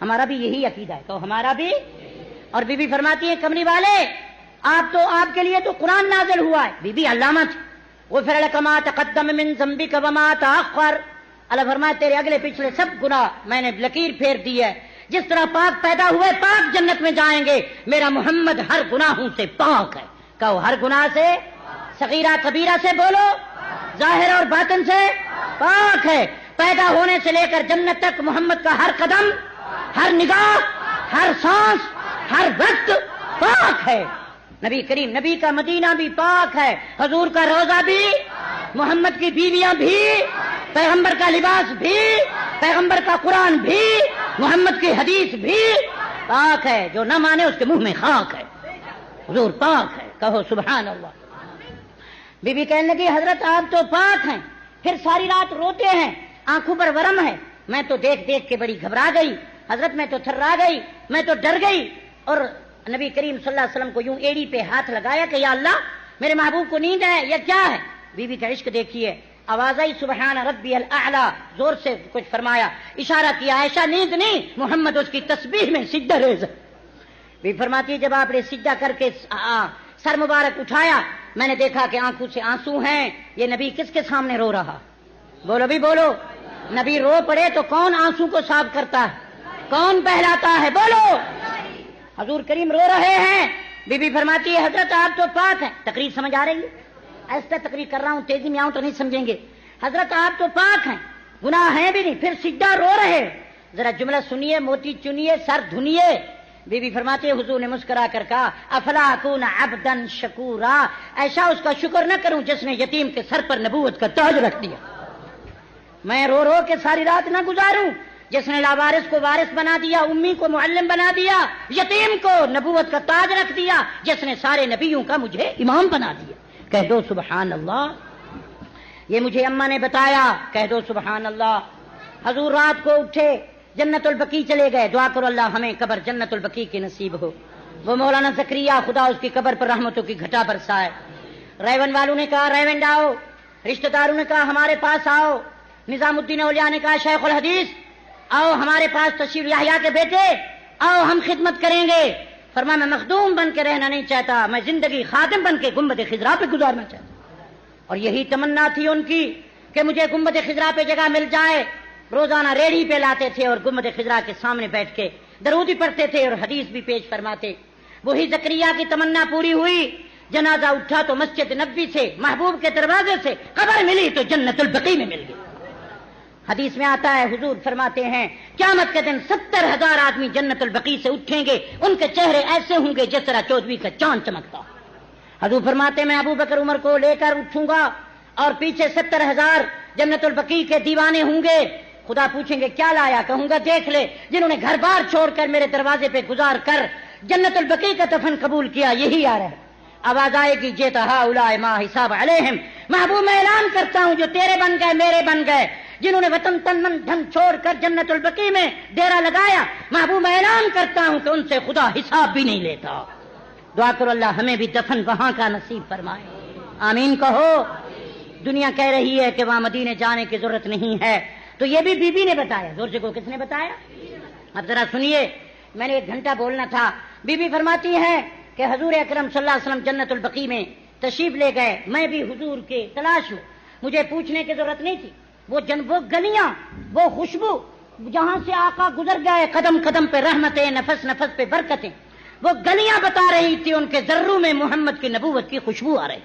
[SPEAKER 1] ہمارا بھی یہی عقیدہ ہے، تو ہمارا بھی۔ اور بی بی فرماتی ہیں کمری والے آپ کے لیے تو قرآن نازل ہوا ہے. بی بی علامہ تھی. غفر لک ما تقدم من ذنبک وما تأخر. اللہ فرمایا تیرے اگلے پچھلے سب گناہ میں نے لکیر پھیر دی ہے. جس طرح پاک پیدا ہوئے پاک جنت میں جائیں گے, میرا محمد ہر گناہوں سے پاک ہے. کہو ہر گناہ سے, صغیرہ کبیرہ سے بولو, ظاہر اور باطن سے پاک ہے. پیدا ہونے سے لے کر جنت تک محمد کا ہر قدم, ہر نگاہ, ہر سانس, ہر وقت پاک ہے. نبی کریم, نبی کا مدینہ بھی پاک ہے, حضور کا روضہ بھی, محمد کی بیویاں بھی, پیغمبر کا لباس بھی, پیغمبر کا قرآن بھی, محمد کی حدیث بھی پاک ہے. جو نہ مانے اس کے منہ میں خاک ہے. حضور پاک ہے, کہو سبحان اللہ. بی بی کہنے لگی حضرت آپ تو پاک ہیں, پھر ساری رات روتے ہیں, آنکھوں پر ورم ہے. میں تو دیکھ دیکھ کے بڑی گھبرا گئی حضرت, میں تو تھرا گئی, میں تو ڈر گئی. اور نبی کریم صلی اللہ علیہ وسلم کو یوں ایڑی پہ ہاتھ لگایا کہ یا اللہ میرے محبوب کو نیند ہے یا کیا ہے. بی بی کا عشق دیکھیے, آواز آئی سبحان ربی الاعلی, زور سے کچھ فرمایا, اشارہ کیا عائشہ نیند نہیں, محمد اس کی تسبیح میں سجدہ ریز. بی فرماتی ہے جب آپ نے سجدہ کر کے سر مبارک اٹھایا, میں نے دیکھا کہ آنکھوں سے آنسو ہیں. یہ نبی کس کے سامنے رو رہا؟ بولو بھی بولو. نبی رو پڑے تو کون آنسو کو صاف کرتا ہے, کون بہلاتا ہے؟ بولو. حضور کریم رو رہے ہیں. بی بی فرماتی ہے حضرت آپ تو پاک ہیں. تقریر سمجھ آ رہی ہے؟ ایسا تقریر کر رہا ہوں, تیزی میں آؤں تو نہیں سمجھیں گے. حضرت آپ تو پاک ہیں, گناہ ہیں بھی نہیں, پھر سجدہ رو رہے. ذرا جملہ سنیے, موتی چنیے, سر دھنیے. بی بی فرماتی ہے حضور نے مسکرا کر کہا افلا اکون عبدا شکورا, ایسا اس کا شکر نہ کروں جس نے یتیم کے سر پر نبوت کا تاج رکھ دیا. میں رو رو کے ساری رات نہ گزاروں جس نے لاوارث کو وارث بنا دیا, امی کو معلم بنا دیا, یتیم کو نبوت کا تاج رکھ دیا, جس نے سارے نبیوں کا مجھے امام بنا دیا. کہہ دو سبحان اللہ. یہ مجھے اماں نے بتایا, کہہ دو سبحان اللہ. حضور رات کو اٹھے, جنت البقیع چلے گئے. دعا کرو اللہ ہمیں قبر جنت البقیع کی نصیب ہو. وہ مولانا زکریا خدا اس کی قبر پر رحمتوں کی گھٹا برسائے. ریون والوں نے کہا ریونڈ آؤ, رشتہ داروں نے کہا ہمارے پاس آؤ, نظام الدین اولیاء نے کہا شیخ الحدیث آؤ ہمارے پاس تشریف, یحییٰ کے بیٹے آؤ ہم خدمت کریں گے. فرمایا میں مخدوم بن کے رہنا نہیں چاہتا, میں زندگی خادم بن کے گنبد خضرا پہ گزارنا چاہتا. اور یہی تمنا تھی ان کی کہ مجھے گنبد خضرا پہ جگہ مل جائے. روزانہ ریڑھی پہ لاتے تھے اور گنبد خضرا کے سامنے بیٹھ کے درود بھی پڑھتے تھے اور حدیث بھی پیش فرماتے. وہی زکریا کی تمنا پوری ہوئی. جنازہ اٹھا تو مسجد نبوی سے, محبوب کے دروازے سے قبر ملی تو جنت البقیع میں مل گئی. حدیث میں آتا ہے حضور فرماتے ہیں قیامت کے دن 70,000 آدمی جنت البقیع سے اٹھیں گے, ان کے چہرے ایسے ہوں گے جس طرح 14ویں کا چاند چمکتا. حضور فرماتے ہیں میں ابو بکر عمر کو لے کر اٹھوں گا اور پیچھے 70,000 جنت البقیع کے دیوانے ہوں گے. خدا پوچھیں گے کیا لایا؟ کہوں گا دیکھ لے جنہوں نے گھر بار چھوڑ کر میرے دروازے پہ گزار کر جنت البقیع کا دفن قبول کیا, یہی آ رہا ہے. آواز آئے گی جیتا ہؤلاء ما حساب علیہم. محبوب میں اعلان کرتا ہوں جو تیرے بن گئے میرے بن گئے, جنہوں نے وطن تن من دھن چھوڑ کر جنت البقیع میں ڈیرا لگایا, محبوب میں اعلان کرتا ہوں کہ ان سے خدا حساب بھی نہیں لیتا. دعا کرو اللہ ہمیں بھی دفن وہاں کا نصیب فرمائے. آمین کہو. دنیا کہہ رہی ہے کہ وہاں مدینے جانے کی ضرورت نہیں ہے, تو یہ بھی بی بی نے بتایا. زور سے کو کس نے بتایا؟ اب ذرا سنیے, میں نے 1 گھنٹہ بولنا تھا. بی بی فرماتی ہے کہ حضور اکرم صلی اللہ علیہ وسلم جنت البقیع میں تشریف لے گئے, میں بھی حضور کے تلاش میں, مجھے پوچھنے کی ضرورت نہیں تھی. وہ گلیاں, وہ خوشبو جہاں سے آقا گزر گئے, قدم قدم پہ رحمتیں, نفس نفس پہ برکتیں, وہ گلیاں بتا رہی تھی ان کے ذروں میں محمد کی نبوت کی خوشبو آ رہی.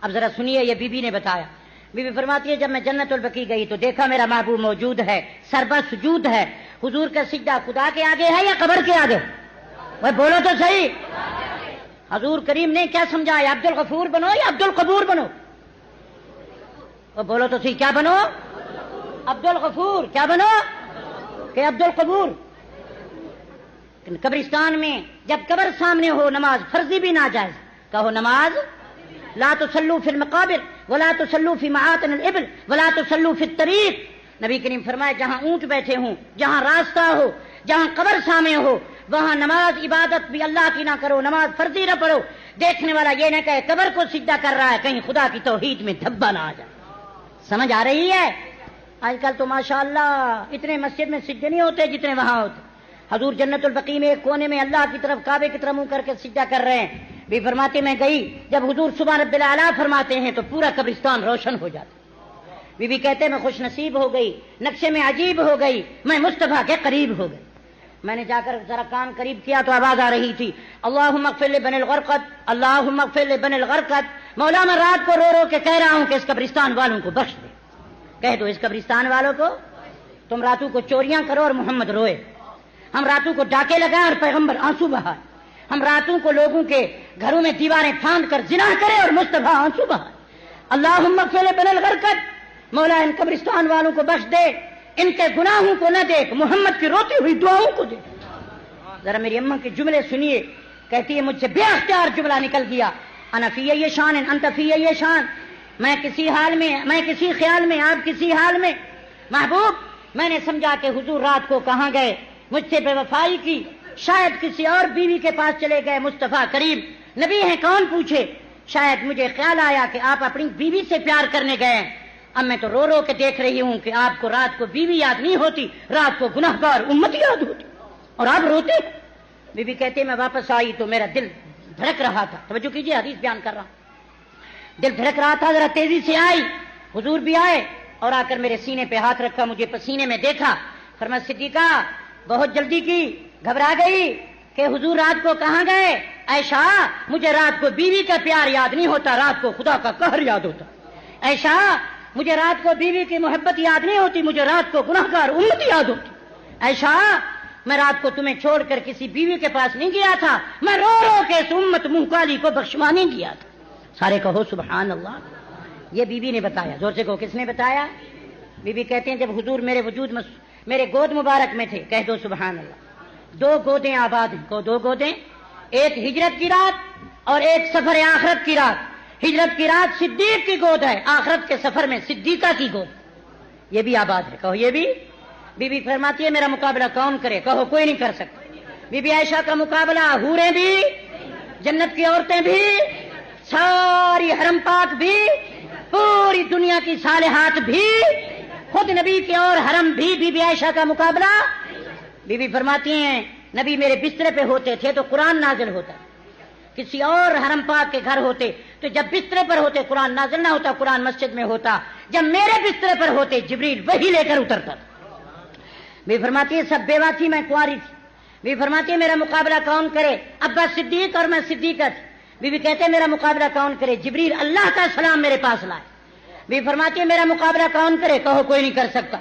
[SPEAKER 1] اب ذرا سنیے, یہ بی بی نے بتایا. بی بی فرماتی ہے جب میں جنت البقیع گئی تو دیکھا میرا محبوب موجود ہے, سربا سجود ہے. حضور کا سجدہ خدا کے آگے ہے یا قبر کے آگے؟ وہ بولو تو صحیح. حضور کریم نے کیا سمجھایا, عبد الغفور بنو یا عبد القبور بنو؟ وہ بولو تو صحیح, کیا بنو؟ عبد الغفور. کیا بنو کہ عبد القبور؟ قبرستان میں جب قبر سامنے ہو نماز فرضی بھی ناجائز. کہو نماز لا تصلوا فی المقابر ولا تصلوا فی معاطن الابل ولا تصلوا فی الطریق. نبی کریم فرمائے جہاں اونٹ بیٹھے ہوں, جہاں راستہ ہو, جہاں قبر سامنے ہو, وہاں نماز عبادت بھی اللہ کی نہ کرو, نماز فرضی نہ پڑھو. دیکھنے والا یہ نہ کہے قبر کو سجدہ کر رہا ہے, کہیں خدا کی توحید میں دھبا نہ آ جائے. سمجھ آ رہی ہے؟ آج کل تو ماشاءاللہ اتنے مسجد میں سجدے نہیں ہوتے جتنے وہاں ہوتے. حضور جنت البقیع میں ایک کونے میں اللہ کی طرف کعبے کی طرف منہ کر کے سجدہ کر رہے ہیں. بھی فرماتے میں گئی، جب حضور سبحان رب العلیٰ فرماتے ہیں تو پورا قبرستان روشن ہو جاتا۔ بی بی کہتے میں خوش نصیب ہو گئی، نقشے میں عجیب ہو گئی، میں مصطفیٰ کے قریب ہو گئی۔ میں نے جا کر ذرا کان قریب کیا تو آواز آ رہی تھی، اللہم اغفر لبن الغرقد، اللہم اغفر لبن الغرقد۔ مولا میں رات کو رو رو کے کہہ رہا ہوں کہ اس قبرستان والوں کو بخش دے، کہہ دو اس قبرستان والوں کو تم راتوں کو چوریاں کرو اور محمد روئے، ہم راتوں کو ڈاکے لگائیں اور پیغمبر آنسو بہائے، ہم راتوں کو لوگوں کے گھروں میں دیواریں پھاند کر زنا کرے اور مصطفیٰ آنسو بہائے۔ اللہم اغفر لبن الغرقد، مولا ان قبرستان والوں کو بخش دے، ان کے گناہوں کو نہ دیکھ، محمد کی روتی ہوئی دعاؤں کو دیکھ۔ ذرا میری اماں کے جملے سنیے، کہتی ہے مجھ سے بے اختیار جملہ نکل گیا، انا فی یہ شان انت فی یہ شان، میں کسی حال میں، میں کسی خیال میں، آپ کسی حال میں۔ محبوب میں نے سمجھا کہ حضور رات کو کہاں گئے، مجھ سے بے وفائی کی، شاید کسی اور بیوی کے پاس چلے گئے، مصطفیٰ کریم نبی ہیں کون پوچھے، شاید مجھے خیال آیا کہ آپ اپنی بیوی سے پیار کرنے گئے ہیں۔ اب میں تو رو رو کے دیکھ رہی ہوں کہ آپ کو رات کو بیوی یاد نہیں ہوتی، رات کو گناہگار امت یاد ہوتی اور آپ روتے۔ بی بی کہتے میں واپس آئی تو میرا دل دھڑک رہا تھا، توجہ کیجیے حدیث بیان کر رہا ہوں، دل دھڑک رہا تھا، ذرا تیزی سے آئی، حضور بھی آئے اور آ کر میرے سینے پہ ہاتھ رکھا، مجھے پسینے میں دیکھا، فرمایا صدیقہ بہت جلدی کی، گھبرا گئی کہ حضور رات کو کہاں گئے؟ عائشہ مجھے رات کو بیوی کا پیار یاد نہیں ہوتا، رات کو خدا کا قہر یاد ہوتا۔ عائشہ مجھے رات کو بیوی کی محبت یاد نہیں ہوتی، مجھے رات کو گناہگار امت یاد ہوتی۔ عائشہ میں رات کو تمہیں چھوڑ کر کسی بیوی کے پاس نہیں گیا تھا، میں رو رو کے اس امت منہ کالی کو بخشوانے گیا تھا۔ سارے کہو سبحان اللہ۔ یہ بی بی نے بتایا، زور سے کہو کس نے بتایا؟ بی بی کہتے ہیں جب حضور میرے وجود میں میرے گود مبارک میں تھے، کہہ دو سبحان اللہ، دو گودیں آباد ہیں، کو دو گودیں، ایک ہجرت کی رات اور ایک سفر آخرت کی رات۔ ہجرت کی رات صدیق کی گود ہے، آخرت کے سفر میں صدیقہ کی گود، یہ بھی آباد ہے، کہو یہ بھی۔ بی بی فرماتی ہے میرا مقابلہ کون کرے؟ کہو کوئی نہیں کر سکتا۔ بی بی عائشہ کا مقابلہ حوریں بھی، جنت کی عورتیں بھی، ساری حرم پاک بھی، پوری دنیا کی صالحات بھی، خود نبی کے اور حرم بھی، بی بی عائشہ کا مقابلہ۔ بی بی فرماتی ہیں نبی میرے بستر پہ ہوتے تھے تو قرآن نازل ہوتا، کسی اور حرم پاک کے گھر ہوتے تو جب بستر پر ہوتے قرآن نازل نہ ہوتا، قرآن مسجد میں ہوتا، جب میرے بستر پر ہوتے جبریل وہی لے کر اترتا تھا۔ بی فرماتی ہے سب بیوہ تھی، میں کنواری تھی۔ بی فرماتی ہے میرا مقابلہ کون کرے؟ ابا صدیق اور میں صدیقہ تھی۔ بی بی کہتے ہیں میرا مقابلہ کون کرے؟ جبریل اللہ کا سلام میرے پاس لائے۔ بی فرماتی ہے میرا مقابلہ کون کرے؟ کہو کوئی نہیں کر سکتا۔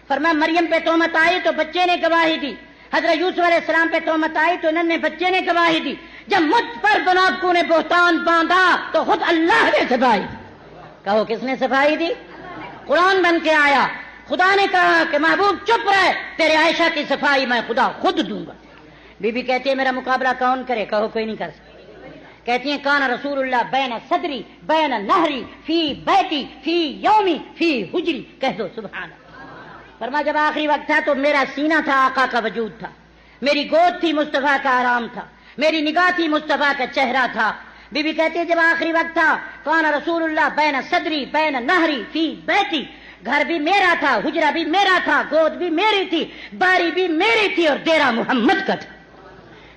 [SPEAKER 1] فرمایا مریم پہ تہمت آئی تو بچے نے گواہی دی، حضرت یوسف علیہ السلام پہ تہمت آئی تو انہوں نے بچے نے گواہی دی، جب مجھ پر منافقوں نے بہتان باندھا تو خود اللہ نے صفائی دی۔ کہو کس نے صفائی دی؟ قرآن بن کے آیا، خدا نے کہا کہ محبوب چپ رہے، تیرے عائشہ کی صفائی میں خدا خود دوں گا۔ بی بی کہتی ہے میرا مقابلہ کون کرے؟ کہو کوئی نہیں کر سکتا۔ کہتی ہیں کان رسول اللہ بین صدری بین نہری فی بیتی فی یومی فی حجری، کہہ دو سبحان اللہ۔ فرما جب آخری وقت تھا تو میرا سینہ تھا، آقا کا وجود تھا، میری گود تھی، مصطفیٰ کا آرام تھا، میری نگاہ تھی، مصطفیٰ کا چہرہ تھا۔ بی بی کہتی ہے جب آخری وقت تھا کان رسول اللہ بین صدری بین نہری فی بیتی، گھر بھی میرا تھا، حجرہ بھی میرا تھا، گود بھی میری تھی، باری بھی میری تھی اور ڈیرا محمد کا تھا۔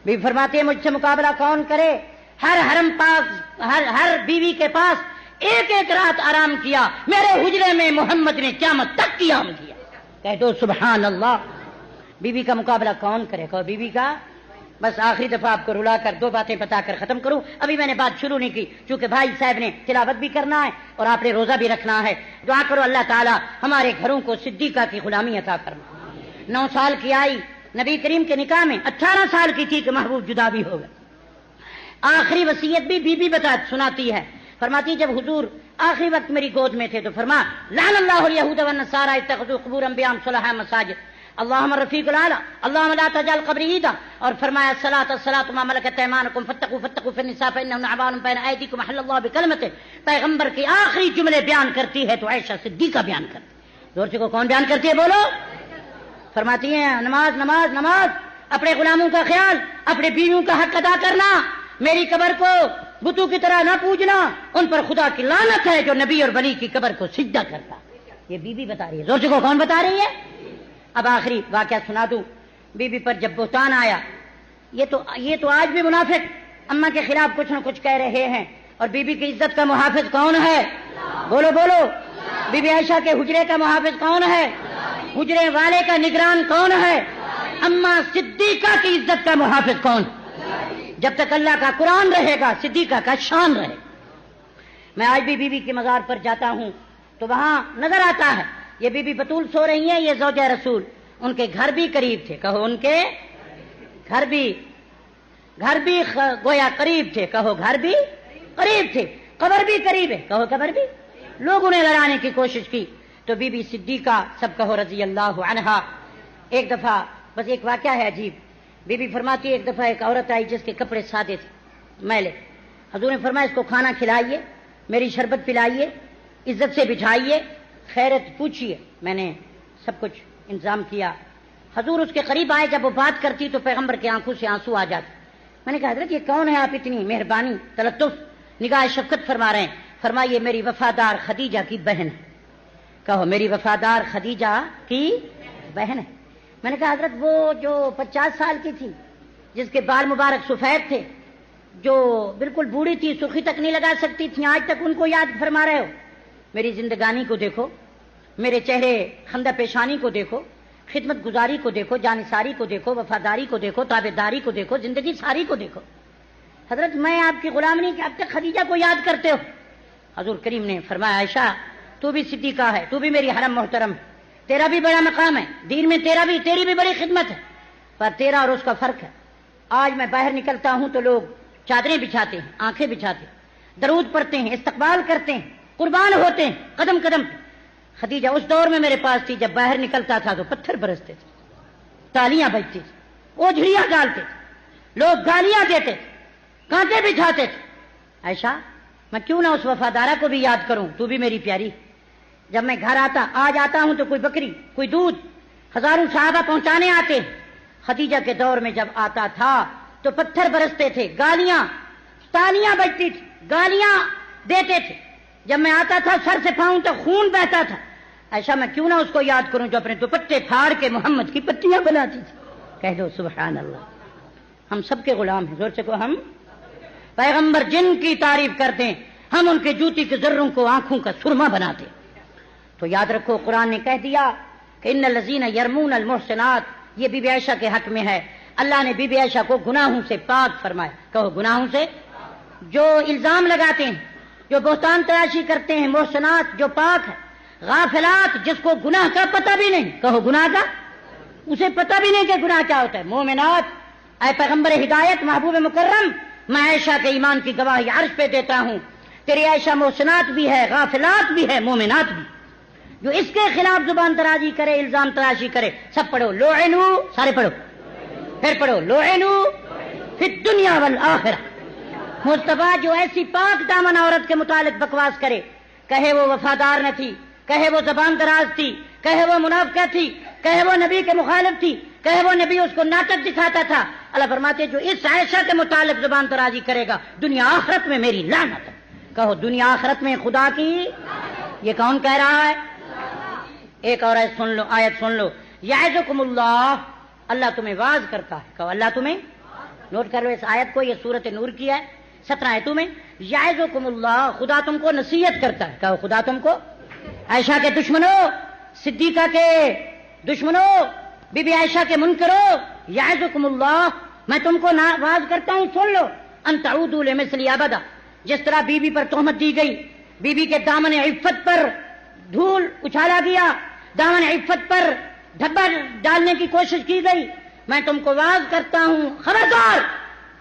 [SPEAKER 1] بی فرماتے ہیں مجھ سے مقابلہ کون کرے؟ ہر حرم پاک، ہر بیوی کے پاس ایک ایک رات آرام کیا، میرے حجرے میں محمد نے قیامت تک قیام کیا، کہہ دو سبحان اللہ۔ بی بی کا مقابلہ کون کرے؟ کہو بی بی کا۔ بس آخری دفعہ آپ کو رلا کر دو باتیں بتا کر ختم کروں، ابھی میں نے بات شروع نہیں کی چونکہ بھائی صاحب نے تلاوت بھی کرنا ہے اور آپ نے روزہ بھی رکھنا ہے۔ دعا کرو اللہ تعالیٰ ہمارے گھروں کو صدیقہ کی غلامی عطا فرما۔ 9 سال کی آئی نبی کریم کے نکاح میں، 18 سال کی تھی کہ محبوب جدا بھی ہو گئے۔ آخری وصیت بھی بی بی سناتی ہے، فرماتی جب حضور آخری وقت میری گود میں تھے تو فرما لعن اللہ الیہود والنصارى اتخذوا قبور انبیاء صلحاء مساجد، اللہم رفیق الاعلی، اللہم لا تجعل قبری عیدا، اور فرمایا الصلاۃ ما ملکت ایمانکم فاتقوا فی النساء فانہن عوان بین ایدیکم حل اللہ بکلمتہ۔ پیغمبر کی آخری جملے بیان کرتی ہے تو عائشہ صدیقہ بیان کرتی، زور سے کو کون بیان کرتی ہے بولو؟ فرماتی ہیں نماز نماز نماز، اپنے غلاموں کا خیال، اپنے بیویوں کا حق ادا کرنا، میری قبر کو بتوں کی طرح نہ پوجنا، ان پر خدا کی لعنت ہے جو نبی اور ولی کی قبر کو سجدہ کرتا۔ یہ بی بی بتا رہی ہے، زور سے کو کون بتا رہی ہے؟ اب آخری واقعہ سنا دوں۔ بی بی پر جب بہتان آیا، یہ تو آج بھی منافق اماں کے خلاف کچھ نہ کچھ کہہ رہے ہیں، اور بی بی کی عزت کا محافظ کون ہے؟ بولو بولو، بی بی عائشہ کے حجرے کا محافظ کون ہے؟ حجرے والے کا نگران کون ہے؟ اماں صدیقہ کی عزت کا محافظ کون؟ جب تک اللہ کا قرآن رہے گا صدیقہ کا شان رہے گا۔ میں آج بھی بی بی کے مزار پر جاتا ہوں تو وہاں نظر آتا ہے یہ بی بی بطول سو رہی ہیں، یہ زوجہ رسول، ان کے گھر بھی قریب تھے، کہو ان کے گھر بھی گویا قریب تھے، کہو گھر بھی قریب تھے، قبر بھی قریب ہے، کہو قبر بھی۔ لوگوں نے لڑانے کی کوشش کی تو بی بی صدیقہ سب کہو رضی اللہ عنہا، ایک دفعہ بس ایک واقعہ ہے عجیب، بی بی فرماتی ایک دفعہ ایک عورت آئی جس کے کپڑے سادے تھے، میلے، حضور نے فرمایا اس کو کھانا کھلائیے، میری شربت پلائیے، عزت سے بٹھائیے، خیرت پوچھیے۔ میں نے سب کچھ انتظام کیا۔ حضور اس کے قریب آئے، جب وہ بات کرتی تو پیغمبر کی آنکھوں سے آنسو آ جاتے۔ میں نے کہا حضرت یہ کون ہے، آپ اتنی مہربانی تلطف نگاہ شفقت فرما رہے ہیں؟ فرمائیے میری وفادار خدیجہ کی بہن ہے، کہو میری وفادار خدیجہ کی بہن ہے۔ میں نے کہا حضرت وہ جو 50 سال کی تھی، جس کے بال مبارک سفید تھے، جو بالکل بوڑھی تھی، سرخی تک نہیں لگا سکتی تھی، آج تک ان کو یاد فرما رہے ہو؟ میری زندگانی کو دیکھو، میرے چہرے خندہ پیشانی کو دیکھو، خدمت گزاری کو دیکھو، جانثاری کو دیکھو، وفاداری کو دیکھو، تابعداری کو دیکھو، زندگی ساری کو دیکھو۔ حضرت میں آپ کی غلام نہیں کہ اب تک خدیجہ کو یاد کرتے ہو؟ حضور کریم نے فرمایا عائشہ تو بھی صدیقہ ہے، تو بھی میری حرم محترم ہے، تیرا بھی بڑا مقام ہے دین میں، تیری بھی بڑی خدمت ہے، پر تیرا اور اس کا فرق ہے۔ آج میں باہر نکلتا ہوں تو لوگ چادریں بچھاتے ہیں، آنکھیں بچھاتے ہیں، درود پڑھتے ہیں، استقبال کرتے ہیں، قربان ہوتے ہیں قدم قدم پہ۔ خدیجہ اس دور میں میرے پاس تھی جب باہر نکلتا تھا تو پتھر برستے تھے، تالیاں بجتی تھی، اوجھڑیاں ڈالتے تھے، لوگ گالیاں دیتے تھے، کانٹے بچھاتے تھے۔ عائشہ میں کیوں نہ اس وفادارہ کو بھی یاد کروں، تو بھی میری پیاری۔ جب میں گھر آج آتا ہوں تو کوئی بکری، کوئی دودھ، ہزاروں صحابہ پہنچانے آتے۔ خدیجہ کے دور میں جب آتا تھا تو پتھر برستے تھے، گالیاں، تالیاں بجتی تھی، گالیاں دیتے تھے۔ جب میں آتا تھا سر سے پاؤں تک خون بہتا تھا۔ ایسا میں کیوں نہ اس کو یاد کروں جو اپنے دوپٹے پھاڑ کے محمد کی پتیاں بناتی تھی۔ کہہ دو سبحان اللہ۔ ہم سب کے غلام ہیں، زور سے کو ہم پیغمبر جن کی تعریف کرتے ہیں ہم ان کے جوتی کے ذروں کو آنکھوں کا سرما بناتے۔ تو یاد رکھو قرآن نے کہہ دیا کہ ان الذین یرمون المحصنات، یہ بی بی عائشہ کے حق میں ہے۔ اللہ نے بی بی عائشہ کو گناہوں سے پاک فرمایا، کہو گناہوں سے، جو الزام لگاتے ہیں، جو بہتان تراشی کرتے ہیں، محسنات جو پاک ہے، غافلات جس کو گناہ کا پتہ بھی نہیں، کہو گناہ کا، اسے پتہ بھی نہیں کہ گناہ کیا ہوتا ہے، مومنات۔ اے پیغمبر ہدایت محبوب مکرم، میں عائشہ کے ایمان کی گواہی عرش پہ دیتا ہوں، تیری عائشہ محسنات بھی ہے، غافلات بھی ہے، مومنات بھی۔ جو اس کے خلاف زبان درازی کرے، الزام تراشی کرے، سب پڑھو لعنو، سارے پڑھو، پھر پڑھو لعنو فی الدنیا والآخرہ۔ مصطفیٰ جو ایسی پاک دامن عورت کے متعلق بکواس کرے، کہے وہ وفادار نہ تھی، کہے وہ زبان دراز تھی، کہے وہ منافقہ تھی، کہے وہ نبی کے مخالف تھی، کہے وہ نبی اس کو ناٹک دکھاتا تھا، اللہ فرماتے جو اس عائشہ کے متعلق زبان درازی کرے گا دنیا آخرت میں میری لعنت ہے۔ کہو دنیا آخرت میں خدا کی۔ یہ کون کہہ رہا ہے؟ ایک اور آیت سن لو، یعظکم اللہ، اللہ تمہیں واعظ کرتا ہے، کہو اللہ تمہیں، نوٹ کر لو اس آیت کو، یہ سورۃ نور کی ہے، 17 آیتوں میں، یعظکم اللہ، خدا تم کو نصیحت کرتا ہے، کہو خدا تم کو۔ عائشہ کے دشمنوں، صدیقہ کے دشمنوں، بی بی عائشہ کے منکروں، یعظکم اللہ، میں تم کو واعظ کرتا ہوں، سن لو، ان تعودوا لمثل ابدا، جس طرح بی بی پر تہمت دی گئی، بی بی کے دامن عفت پر دھول اچھالا گیا، دامن عفت پر دھبا ڈالنے کی کوشش کی گئی، میں تم کو واعظ کرتا ہوں، خبردار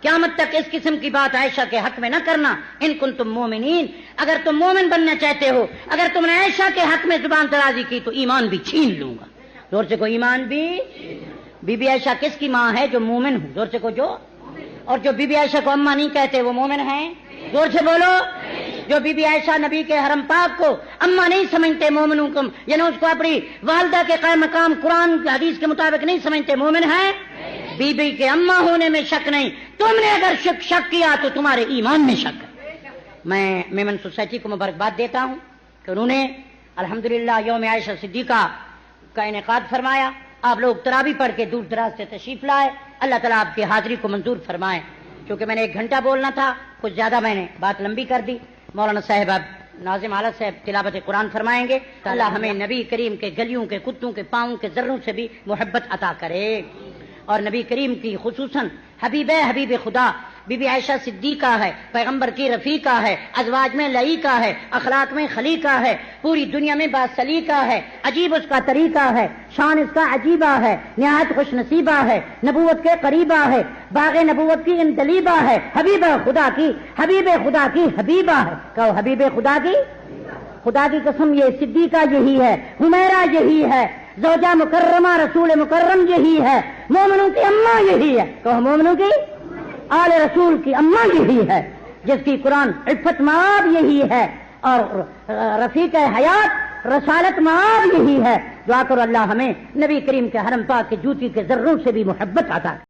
[SPEAKER 1] قیامت تک اس قسم کی بات عائشہ کے حق میں نہ کرنا، ان کنتم مومنین، اگر تم مومن بننا چاہتے ہو، اگر تم نے عائشہ کے حق میں زبان درازی کی تو ایمان بھی چھین لوں گا۔ زور سے کو ایمان بھی۔ بی بی عائشہ کس کی ماں ہے؟ جو مومن ہو، زور سے کو جو، اور جو بی بی عائشہ کو اماں نہیں کہتے وہ مومن ہیں؟ زور سے بولو۔ جو بی بی عائشہ نبی کے حرم پاک کو اماں نہیں سمجھتے مومنوں کو، یعنی اس کو اپنی والدہ کے قائم مقام قرآن حدیث کے مطابق نہیں سمجھتے، مومن ہیں؟ بی بی کے اماں ہونے میں شک نہیں، تم نے اگر شک کیا تو تمہارے ایمان میں شک ہے۔ میں میمن سوسائٹی کو مبارکباد دیتا ہوں کہ انہوں نے الحمدللہ یوم عائشہ صدیقہ کا انعقاد فرمایا، آپ لوگ تراویح پڑھ کے دور دراز سے تشریف لائے، اللہ تعالیٰ آپ کی حاضری کو منظور فرمائے۔ چونکہ میں نے 1 گھنٹہ بولنا تھا، کچھ زیادہ میں نے بات لمبی کر دی۔ مولانا صاحب اب ناظم حالت صاحب تلاوت قرآن فرمائیں گے۔ اللہ ہمیں نبی کریم کے گلیوں کے کتوں کے پاؤں کے ذروں سے بھی محبت عطا کرے، اور نبی کریم کی خصوصاً حبیب خدا بی بی عائشہ صدیقہ ہے، پیغمبر کی رفیقہ ہے، ازواج میں لئیقہ ہے، اخلاق میں خلیقہ ہے، پوری دنیا میں باسلیقہ ہے، عجیب اس کا طریقہ ہے، شان اس کا عجیبہ ہے، نہایت خوش نصیبہ ہے، نبوت کے قریبہ ہے، باغ نبوت کی اندلیبہ ہے، حبیب خدا کی حبیبہ ہے۔ کہو حبیب خدا کی قسم، یہ صدیقہ یہی ہے، حمیرہ یہی ہے، زوجہ مکرمہ رسول مکرم یہی ہے، مومنوں کی اماں یہی ہے۔ کہو مومنوں کی آل رسول کی اماں یہی ہے، جس کی قرآن عفت مآب یہی ہے، اور رفیق حیات رسالت مآب یہی ہے۔ دعا کرو اللہ ہمیں نبی کریم کے حرم پاک کے جوتی کے ذروں سے بھی محبت عطا کرے۔